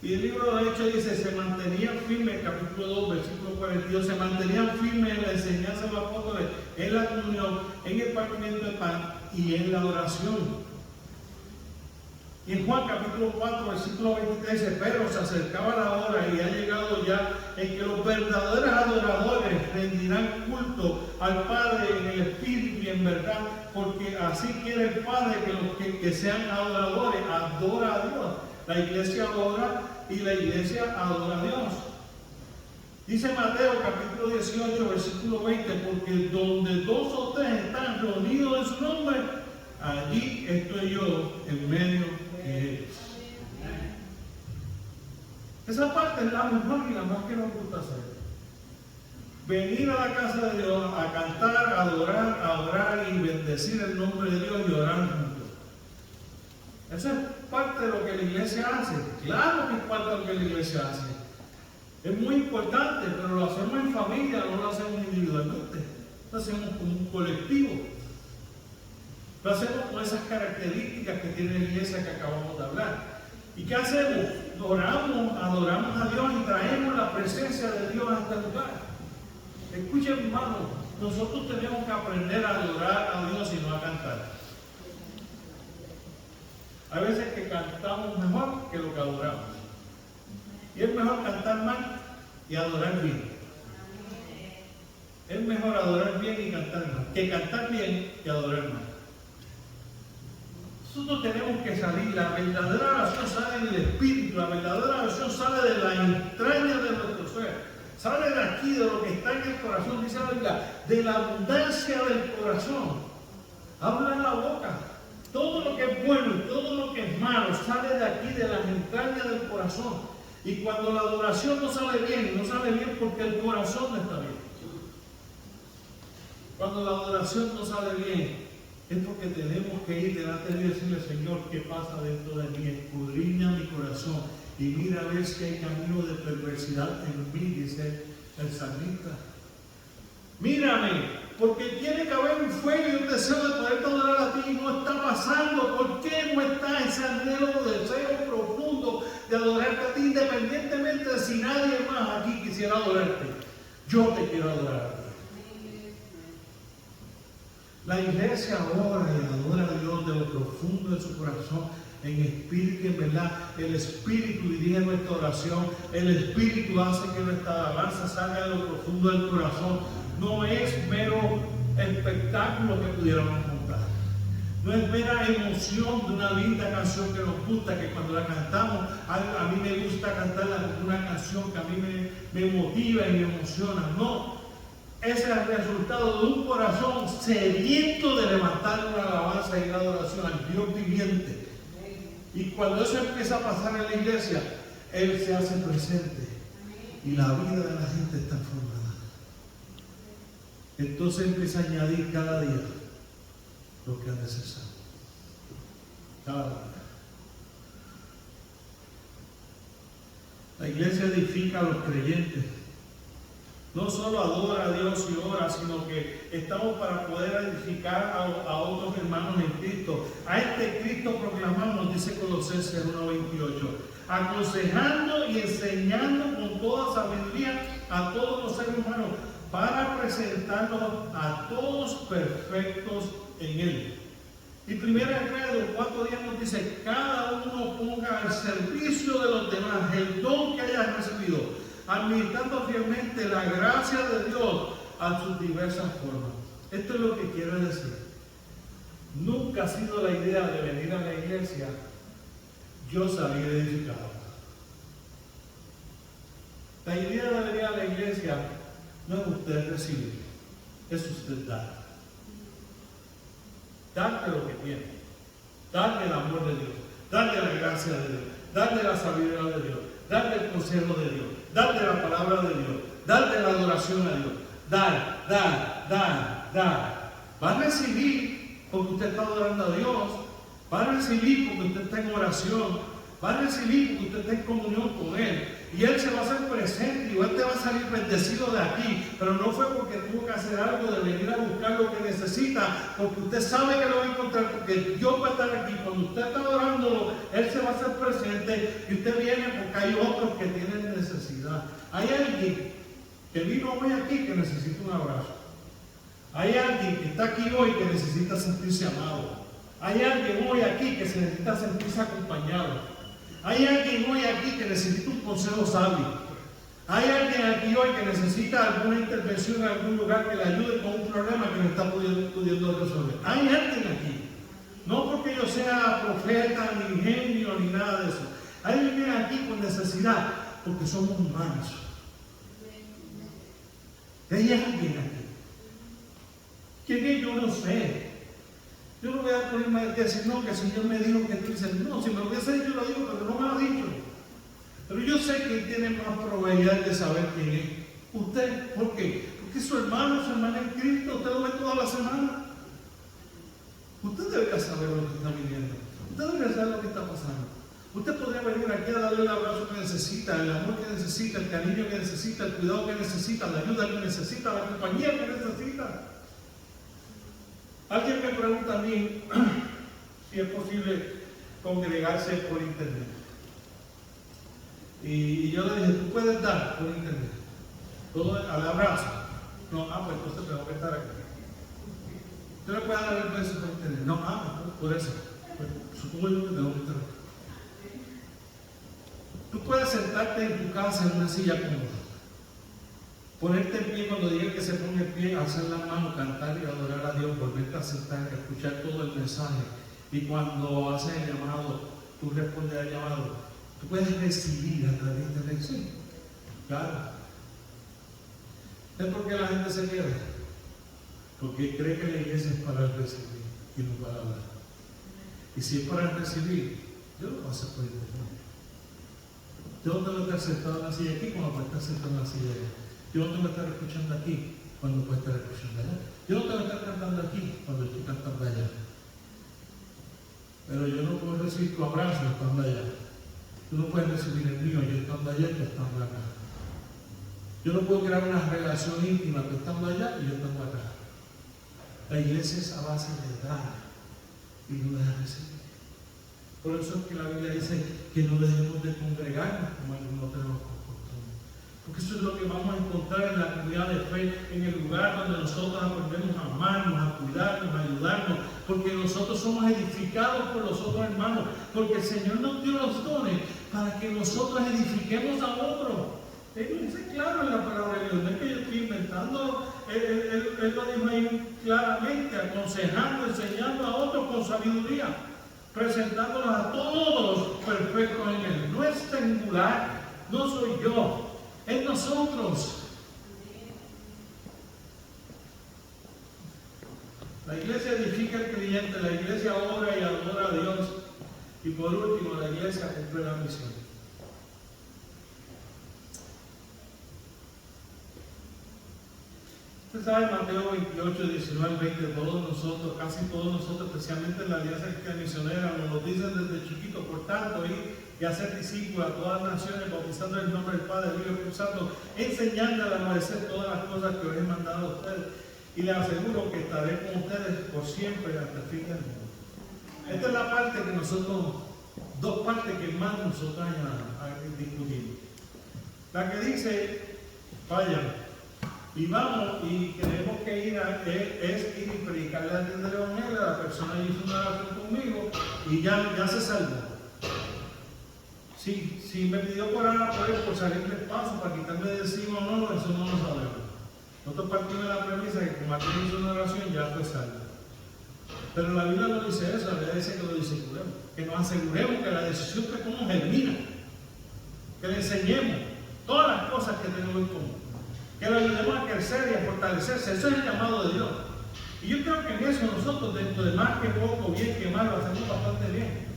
Y el libro de Hechos dice, se mantenían firmes, capítulo 2, versículo 42, se mantenían firmes en la enseñanza de los apóstoles, en la comunión, en el partimiento de pan y en la oración. Y en Juan capítulo 4, versículo 23 dice, pero se acercaba la hora y ha llegado ya en que los verdaderos adoradores rendirán culto al Padre en el Espíritu y en verdad, porque así quiere el Padre que los que sean adoradores, adora a Dios. La iglesia adora y la iglesia adora a Dios. Dice Mateo capítulo 18, versículo 20, porque donde dos o tres están reunidos en su nombre, allí estoy yo en medio de ellos. Esa parte es la mejor y la más que nos gusta hacer. Venir a la casa de Dios a cantar, a adorar y bendecir el nombre de Dios y orar juntos. Eso es parte de lo que la iglesia hace. Claro que es parte de lo que la iglesia hace. Es muy importante, pero lo hacemos en familia, no lo hacemos individualmente. Lo hacemos como un colectivo. Lo hacemos con esas características que tiene la iglesia que acabamos de hablar. ¿Y qué hacemos? Oramos, adoramos a Dios y traemos la presencia de Dios a este lugar. Escuchen, hermano, nosotros tenemos que aprender a adorar a Dios y no a cantar. Hay veces que cantamos mejor que lo que adoramos. Y es mejor cantar mal y adorar bien. Es mejor adorar bien y cantar mal, que cantar bien y adorar mal. Nosotros tenemos que salir, la verdadera oración sale del Espíritu, la verdadera oración sale de la entraña de nuestro ser. Sale de aquí, de lo que está en el corazón, dice la Biblia, de la abundancia del corazón. Habla en la boca. Todo lo que es bueno y todo lo que es malo sale de aquí, de las entrañas del corazón. Y cuando la adoración no sale bien porque el corazón no está bien. Cuando la adoración no sale bien, es porque tenemos que ir delante de Dios y decirle, Señor, ¿qué pasa dentro de mí? Escudriña mi corazón y mira a ver si hay camino de perversidad en mí, dice el salmista. Mírame, porque tiene que haber un fuego y un deseo de poder adorar a ti y no está pasando. ¿Por qué no está ese anhelo, deseo profundo de adorarte a ti, independientemente de si nadie más aquí quisiera adorarte? Yo te quiero adorar a ti. La iglesia ora y adora a Dios de lo profundo de su corazón, en espíritu y en verdad. El Espíritu dirige nuestra oración, el Espíritu hace que nuestra alabanza salga de lo profundo del corazón. No es mero espectáculo que pudiéramos montar. No es mera emoción de una linda canción que nos gusta, que cuando la cantamos, a mí me gusta cantarla como una canción que a mí me motiva y me emociona. No, ese es el resultado de un corazón sediento de levantar una alabanza y una adoración al Dios viviente. Y cuando eso empieza a pasar en la iglesia, Él se hace presente y la vida de la gente está formada. Entonces empieza a añadir cada día lo que es necesario. Cada día. La iglesia edifica a los creyentes. No solo adora a Dios y ora, sino que estamos para poder edificar a otros hermanos en Cristo. A este Cristo proclamamos, dice Colosenses 1:28, aconsejando y enseñando con toda sabiduría a todos los seres humanos, para presentarlos a todos perfectos en Él. Y 1 Pedro 4:10 nos dice, cada uno ponga al servicio de los demás el don que haya recibido, administrando fielmente la gracia de Dios a sus diversas formas. Esto es lo que quiero decir. Nunca ha sido la idea de venir a la iglesia yo salir edificado. La idea de venir a la iglesia no es usted recibir, es usted dar. Darle lo que tiene, darle el amor de Dios, darle la gracia de Dios, darle la sabiduría de Dios, darle el consejo de Dios, darle la palabra de Dios, darle la adoración a Dios. Dar. Va a recibir porque usted está adorando a Dios, va a recibir porque usted está en oración, va a recibir porque usted está en comunión con Él. Y Él se va a hacer presente y Él te va a salir bendecido de aquí. Pero no fue porque tuvo que hacer algo de venir a buscar lo que necesita, porque usted sabe que lo va a encontrar, porque Dios va a estar aquí. Cuando usted está adorándolo, Él se va a hacer presente y usted viene porque hay otros que tienen necesidad. Hay alguien que vino hoy aquí que necesita un abrazo. Hay alguien que está aquí hoy que necesita sentirse amado. Hay alguien hoy aquí que se necesita sentirse acompañado. Hay alguien hoy aquí que necesita un consejo sabio. Hay alguien aquí hoy que necesita alguna intervención en algún lugar que le ayude con un problema que no está pudiendo resolver. Hay alguien aquí. No porque yo sea profeta, ni genio, ni nada de eso. Hay alguien aquí con necesidad, porque somos humanos. Hay alguien aquí. ¿Quién es? Yo no sé. Yo no voy a ponerme a decir, no, que el Señor me dijo que tú dices, no, si me lo hubiese dicho, lo digo, pero no me lo ha dicho. Pero yo sé que Él tiene más probabilidad de saber quién es. Usted, ¿por qué? Porque su hermano en Cristo, usted lo ve toda la semana. Usted debería saber lo que está viviendo. Usted debería saber lo que está pasando. Usted podría venir aquí a darle el abrazo que necesita, el amor que necesita, el cariño que necesita, el cuidado que necesita, la ayuda que necesita, la compañía que necesita. Alguien me pregunta a mí si es posible congregarse por internet. Y yo le dije, ¿tú puedes dar por internet? Todo al abrazo. No, pues entonces tengo que estar aquí. ¿Usted le puede dar el beso por internet? No, por eso. Pues, supongo yo que tengo que estar aquí. Tú puedes sentarte en tu casa en una silla cómoda. Ponerte en pie cuando diga que se ponga en pie, alzar la mano, cantar y adorar a Dios, volverte a sentar, escuchar todo el mensaje. Y cuando haces el llamado, tú respondes al llamado. Tú puedes recibir a través de la iglesia. Claro. ¿Es porque la gente se pierde? Porque cree que la iglesia es para recibir y no para hablar. Y si es para recibir, yo lo voy a hacer por internet. Yo no tengo que estar sentado en la silla aquí cuando puedo estar sentado en la silla allá. Yo no tengo que estar escuchando aquí cuando puedo estar escuchando allá. Yo no tengo que estar cantando aquí cuando estoy cantando allá. Pero yo no puedo recibir tu abrazo estando allá. Tú no puedes recibir el mío yo estando allá y yo estando acá. Yo no puedo crear una relación íntima tú estando allá y yo estando acá. La iglesia es a base de dar y no de recibir. Por eso es que la Biblia dice que no debemos de congregarnos como algunos tenemos por costumbre. Porque eso es lo que vamos a encontrar en la comunidad de fe, en el lugar donde nosotros aprendemos a amarnos, a cuidarnos, a ayudarnos, porque nosotros somos edificados por los otros hermanos, porque el Señor nos dio los dones para que nosotros edifiquemos a otros. Él lo dice claro en la palabra de Dios, no es que yo estoy inventando, él lo dijo ahí claramente, aconsejando, enseñando a otros con sabiduría, presentándolos a todos perfectos en Él. No es singular, no soy yo. En nosotros. La iglesia edifica al creyente, la iglesia obra y adora a Dios. Y por último, la iglesia cumple la misión. Usted sabe, Mateo 28, 19, 20, todos nosotros, casi todos nosotros, especialmente en la alianza cristiana misionera, nos lo dicen desde chiquito. Por tanto, y hacer discípulos a todas las naciones, bautizando en el nombre del Padre, del Hijo y del Espíritu Santo, enseñándoles a obedecer todas las cosas que os he mandado a ustedes. Y les aseguro que estaré con ustedes por siempre hasta el fin del mundo. Esta es la parte que nosotros, dos partes que más nosotros discutimos. La que dice, vayan y vamos, y tenemos que ir es ir y predicarle al Evangelio. La persona hizo una oración conmigo y ya se salvó. Si me pidió por ahora por salir del paso, para quitarme de encima o no, eso no lo sabemos. Nosotros partimos de la premisa que como alguien hizo una oración, ya fue salvo. Pero la Biblia no dice eso, la Biblia dice que lo discipulemos, que nos aseguremos que la decisión que tomamos germina, que le enseñemos todas las cosas que tenemos en común, que lo ayudemos a crecer y a fortalecerse. Eso es el llamado de Dios. Y yo creo que en eso nosotros, dentro de más que poco, bien que mal, lo hacemos bastante bien.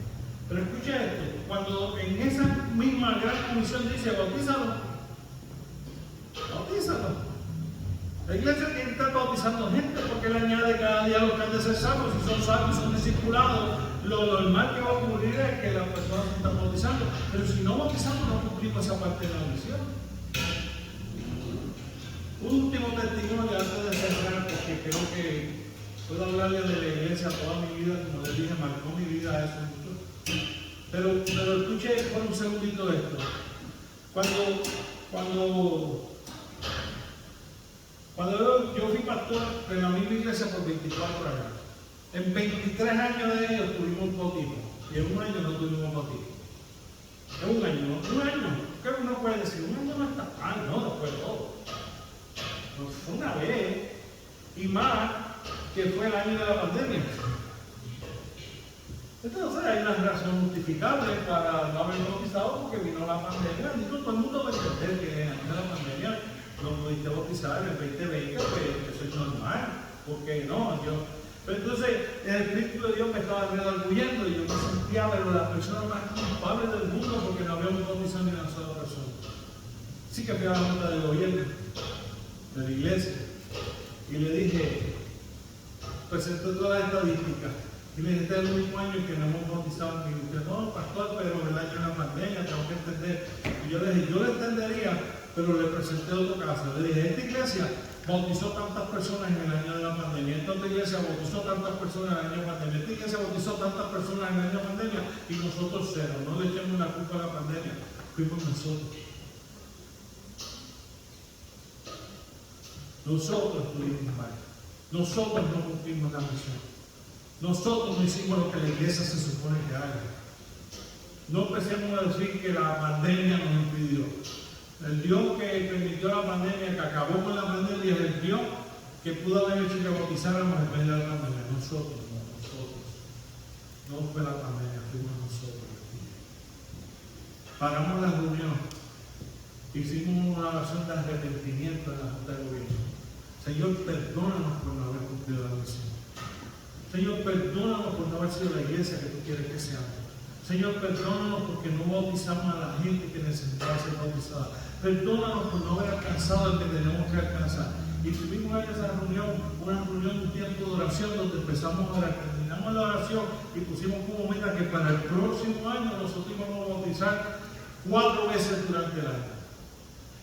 Pero escucha esto, cuando en esa misma gran comisión dice bautízalo, la iglesia tiene que estar bautizando gente, porque él añade cada día los que han de ser salvos. Si son salvos y son discipulados, lo normal que va a ocurrir es que las personas se están bautizando. Pero si no bautizamos, no cumplimos esa parte de la misión. Último testimonio antes de cerrar, porque creo que puedo hablarle de la iglesia toda mi vida, como les dije, marcó mi vida eso mucho. Pero escuche por un segundito esto. Cuando yo fui pastor en la misma iglesia por 24 años, en 23 años de ellos tuvimos bautismo, y en un año no tuvimos bautismo. En un año, ¿qué uno puede decir? Un año no está mal, no, después de todo. Pero fue una vez, y más que fue el año de la pandemia. Entonces hay una razón justificable para no haber bautizado, porque vino la pandemia. Digo, todo el mundo va a entender que en el año de la pandemia no pudiste bautizar en el 2020, pues eso es normal, porque no, pero entonces el Espíritu de Dios me estaba redarguyendo y yo me sentía, pero la persona más culpable del mundo, porque no habíamos bautizado ni una sola persona. Sí que fui a la junta de gobierno de la iglesia y le dije, presenté todas las estadísticas. Y le dije, este es el único año que no hemos bautizado ni usted. No, pastor, pero el año de la pandemia, tengo que entender. Y yo le dije, yo lo entendería, pero le presenté otro caso. Le dije, esta iglesia bautizó tantas personas en el año de la pandemia, esta otra iglesia bautizó tantas personas en el año de la pandemia, esta iglesia bautizó tantas personas en el año de la pandemia, y nosotros cero. No le echemos la culpa a la pandemia, fuimos nosotros. Nosotros tuvimos mal. Nosotros no cumplimos la misión. Nosotros no hicimos lo que la iglesia se supone que haga. No empecemos a decir que la pandemia nos impidió. El Dios que permitió la pandemia, que acabó con la pandemia, es el Dios que pudo haber hecho que bautizáramos en medio de la pandemia. Nosotros. No fue la pandemia, fuimos nosotros. Paramos la reunión. Hicimos una oración de arrepentimiento en la Junta de Gobierno. Señor, perdónanos por no haber cumplido la misión. Señor, perdónanos por no haber sido la iglesia que tú quieres que seamos. Señor, perdónanos porque no bautizamos a la gente que necesitaba ser bautizada. Perdónanos por no haber alcanzado el que tenemos que alcanzar. Y tuvimos en esa reunión, una reunión, un tiempo de oración donde empezamos a orar. Terminamos la oración y pusimos como meta que para el próximo año nosotros íbamos a bautizar 4 veces durante el año.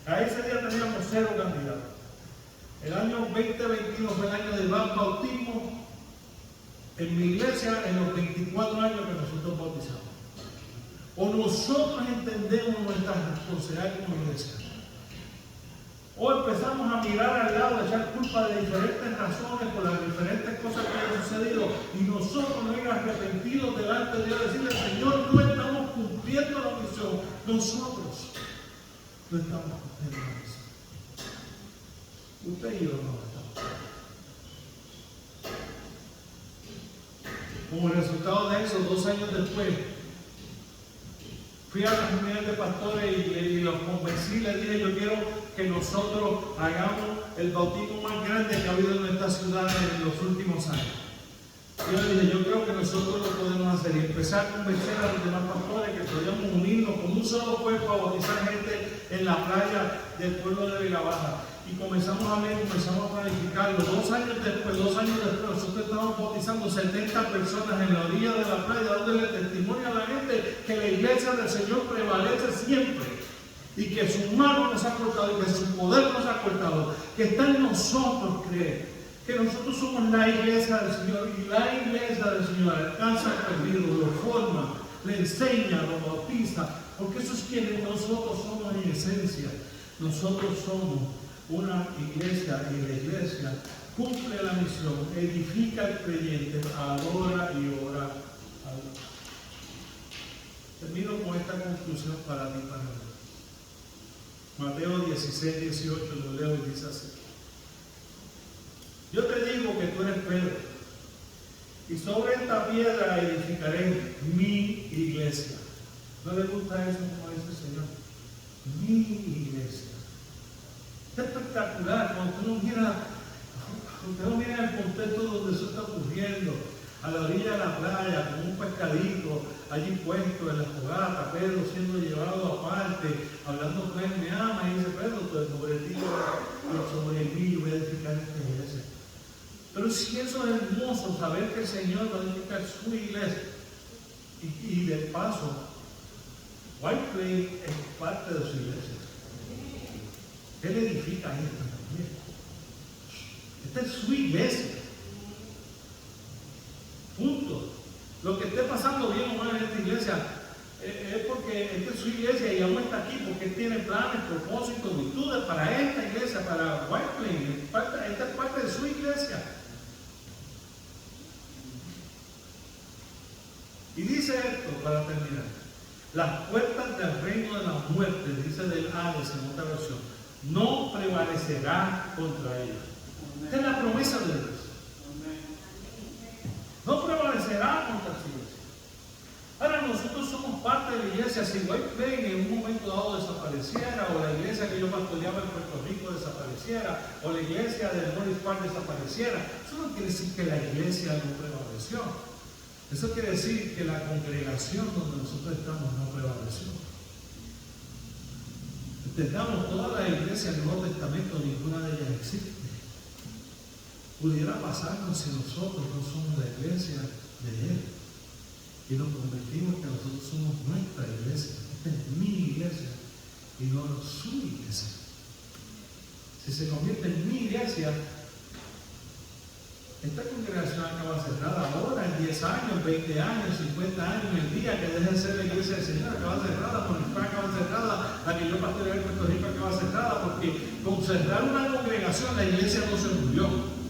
A ese día teníamos 0 candidatos. El año 2021 fue el año de más bautismo en mi iglesia en los 24 años que nosotros bautizamos. O nosotros entendemos nuestra responsabilidad como iglesia, O empezamos a mirar al lado, a echar culpa de diferentes razones por las diferentes cosas que han sucedido y nosotros no ir arrepentidos delante de Dios, decirle, Señor, no estamos cumpliendo la misión. Nosotros no estamos cumpliendo la misión. Usted y yo no estamos. Como resultado de eso, 2 años después, fui a las reuniones de pastores y los convencí, les dije, yo quiero que nosotros hagamos el bautismo más grande que ha habido en esta ciudad en los últimos años. Yo le dije, yo creo que nosotros lo podemos hacer y empezar a convencer a los demás pastores que podíamos unirnos como un solo cuerpo a bautizar gente en la playa del pueblo de Vega Baja. Y comenzamos a ver, comenzamos a planificarlo. 2 años después, nosotros estábamos bautizando 70 personas en la orilla de la playa, dándole testimonio a la gente que la iglesia del Señor prevalece siempre. Y que su mano nos ha cortado, y que su poder nos ha cortado, que está en nosotros creer, que nosotros somos la iglesia del Señor, y la iglesia del Señor alcanza al perdido, lo forma, le enseña, lo bautiza, porque eso es quienes nosotros somos en esencia. Nosotros somos una iglesia, y la iglesia cumple la misión, edifica al creyente, adora y ora a Dios. Termino con esta conclusión para mí, para mí. Mateo 16, 18, lo leo y dice así. Yo te digo que tú eres Pedro, y sobre esta piedra edificaré mi iglesia. ¿No le gusta eso como dice el Señor? Mi iglesia. Es espectacular cuando usted no mira el contexto donde eso está ocurriendo, a la orilla de la playa, con un pescadito allí puesto en la fogata, Pedro siendo llevado aparte, hablando con él, me ama, y dice, Pedro, pues sobre ti, sobre mí, voy a edificar esta iglesia. Pero si eso es hermoso, saber que el Señor va a edificar su iglesia, y de paso, White Plains es parte de su iglesia. Él edifica esta también. Esta es su iglesia. Punto. Lo que esté pasando bien o mal en esta iglesia es porque esta es su iglesia y aún está aquí porque Él tiene planes, propósitos, virtudes para esta iglesia, para White Plains. Esta es parte de su iglesia. Y dice esto para terminar. Las puertas del reino de la muerte, dice del Hades en otra versión, no prevalecerá contra ella. Esta es la promesa de Dios. No prevalecerá contra su iglesia. Ahora nosotros somos parte de la iglesia. Si White Plains en un momento dado desapareciera, o la iglesia que yo pastoreaba en Puerto Rico desapareciera, o la iglesia de Morris Park desapareciera, eso no quiere decir que la iglesia no prevaleció. Eso quiere decir que la congregación donde nosotros estamos no prevaleció. Entendamos, todas las iglesias del Nuevo Testamento, ninguna de ellas existe. Pudiera pasarnos si nosotros no somos la iglesia de Él y nos convertimos que nosotros somos nuestra iglesia. Esta es mi iglesia y no su iglesia. Si se convierte en mi iglesia, esta congregación acaba cerrada ahora, en 10 años, 20 años, 50 años, el día que deje de ser la iglesia del Señor, acaba cerrada, por España acaba cerrada, la que yo pastoreé en Puerto Rico acaba cerrada, porque con cerrar una congregación la iglesia no se murió.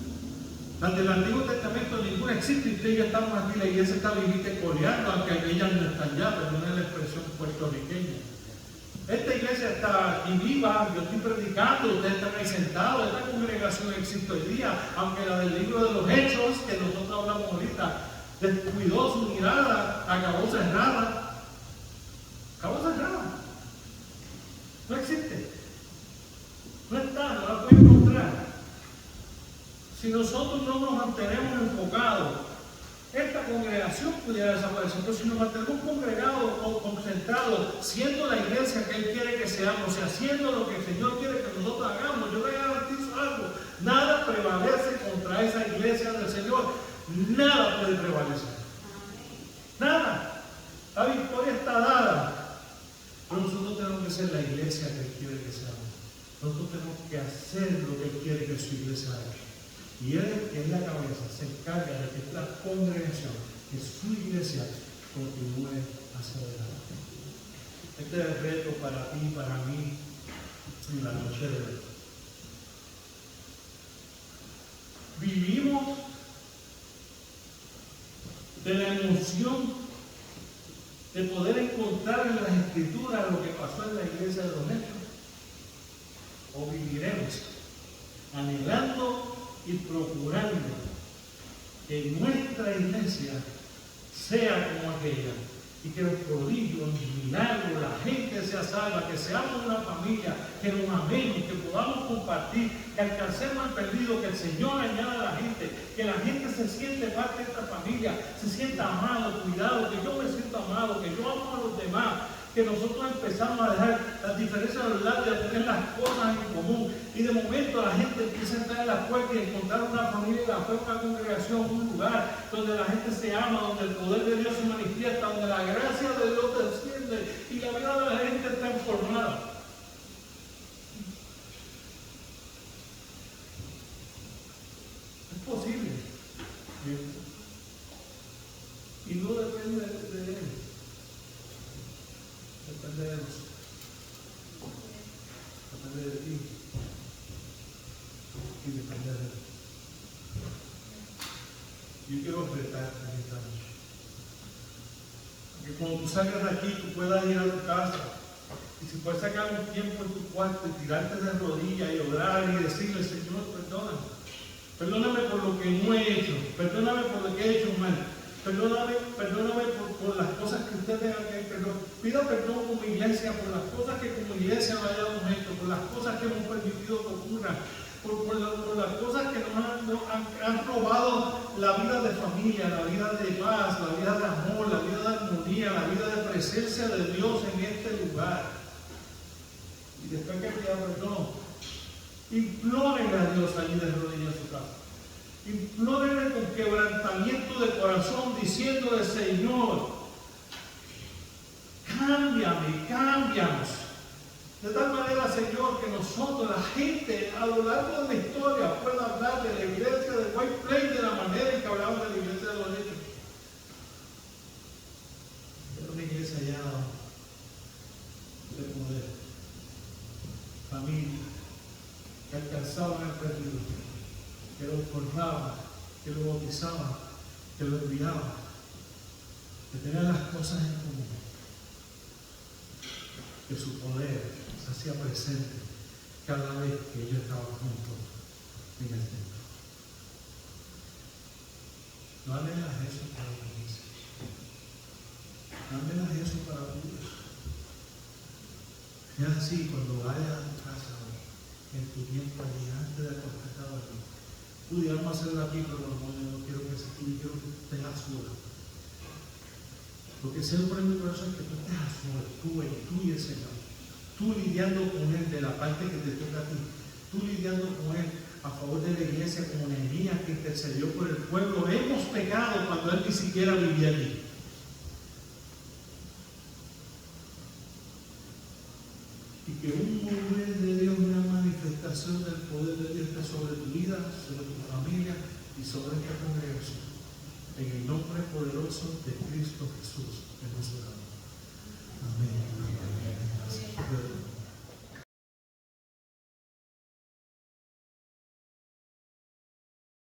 Las del Antiguo Testamento ninguna existe, y ustedes ya estamos aquí, la iglesia está vivita y coreando, aunque aquellas no están ya, pero no es la expresión puertorriqueña. Esta iglesia está aquí viva, yo estoy predicando, ustedes están ahí sentados, esta congregación existe hoy día, aunque la del libro de los Hechos, que nosotros hablamos ahorita, descuidó su mirada, acabó cerrada. No existe. No está, no la pueden encontrar. Si nosotros no nos mantenemos enfocados, esta congregación pudiera desaparecer, pero si nos mantenemos congregados o concentrados, siendo la iglesia que Él quiere que seamos, o sea, haciendo lo que el Señor quiere que nosotros hagamos, yo le garantizo algo, nada prevalece contra esa iglesia del Señor, nada puede prevalecer, nada, la victoria está dada, pero nosotros tenemos que ser la iglesia que Él quiere que seamos, nosotros tenemos que hacer lo que Él quiere que su iglesia haga. Y Él, que es la cabeza, se encarga de que esta congregación, que su iglesia, continúe hacia adelante. Este es el reto para ti y para mí en la noche de hoy. Vivimos de la emoción de poder encontrar en las Escrituras lo que pasó en la iglesia de los Hechos. O viviremos anhelando y procurando que nuestra iglesia sea como aquella, y que los prodigios, los milagros, la gente sea salva, que seamos una familia, que nos amemos, que podamos compartir, que alcancemos el perdido, que el Señor añada a la gente, que la gente se siente parte de esta familia, se sienta amado, cuidado, que yo me siento amado, que yo amo a los demás, que nosotros empezamos a dejar las diferencias a los lados y a tener las cosas en común. Y de momento la gente empieza a entrar en la puerta y encontrar una familia, una congregación, un lugar donde la gente se ama, donde el poder de Dios se manifiesta, donde la gracia de Dios desciende y la vida de la gente es transformada. Es posible. Y no depende de él. Depende de nosotros. Depende de ti. Y depende de él. Yo quiero retarte esta noche. Que cuando tú salgas de aquí, tú puedas ir a tu casa. Y si puedes sacar un tiempo en tu cuarto y tirarte de rodillas y orar y decirle: Señor, perdóname. Perdóname por lo que no he hecho. Perdóname por lo que he hecho mal. Perdóname por las cosas que usted tenga que hacer. Pida perdón como iglesia por las cosas que como iglesia no hayamos hecho, por las cosas que hemos permitido que ocurran, por las cosas que nos han robado la vida de familia, la vida de paz, la vida de amor, la vida de armonía, la vida de presencia de Dios en este lugar. Y después que pida perdón, implórenle a Dios allí de rodillas en su casa. Implórenle con quebrantamiento de corazón, diciéndole: Señor, cámbianos. De tal manera, Señor, que nosotros, la gente, a lo largo de la historia, pueda hablar de la iglesia de White Plains de la manera en que hablamos de la iglesia de los Hechos. Era una iglesia llena de poder, familia, que alcanzaban el perdido, que lo formaban, que lo bautizaban, que lo enviaban, que tenían las cosas en común, que su poder se hacía presente cada vez que ellos estaban juntos en el templo. No anhelas eso para la iglesia. No anhelas eso para tu vida. Es así, cuando vayas a tu casa, en tu tiempo allí, antes de acostarte a dormir, pudiéramos hacerlo aquí, pero no quiero que sea aquí, quiero que estés a solas. Lo que siempre en mi corazón es que tú estés a solas, tú y el Señor. Tú lidiando con Él de la parte que te toca a ti. Tú lidiando con Él a favor de la iglesia como Nehemías, que intercedió por el pueblo. Hemos pecado cuando Él ni siquiera vivía aquí. Y que un mover de Dios, una manifestación del poder de Dios esté sobre tu vida, sobre tu familia y sobre esta congregación. En el nombre poderoso de Cristo Jesús, en nuestro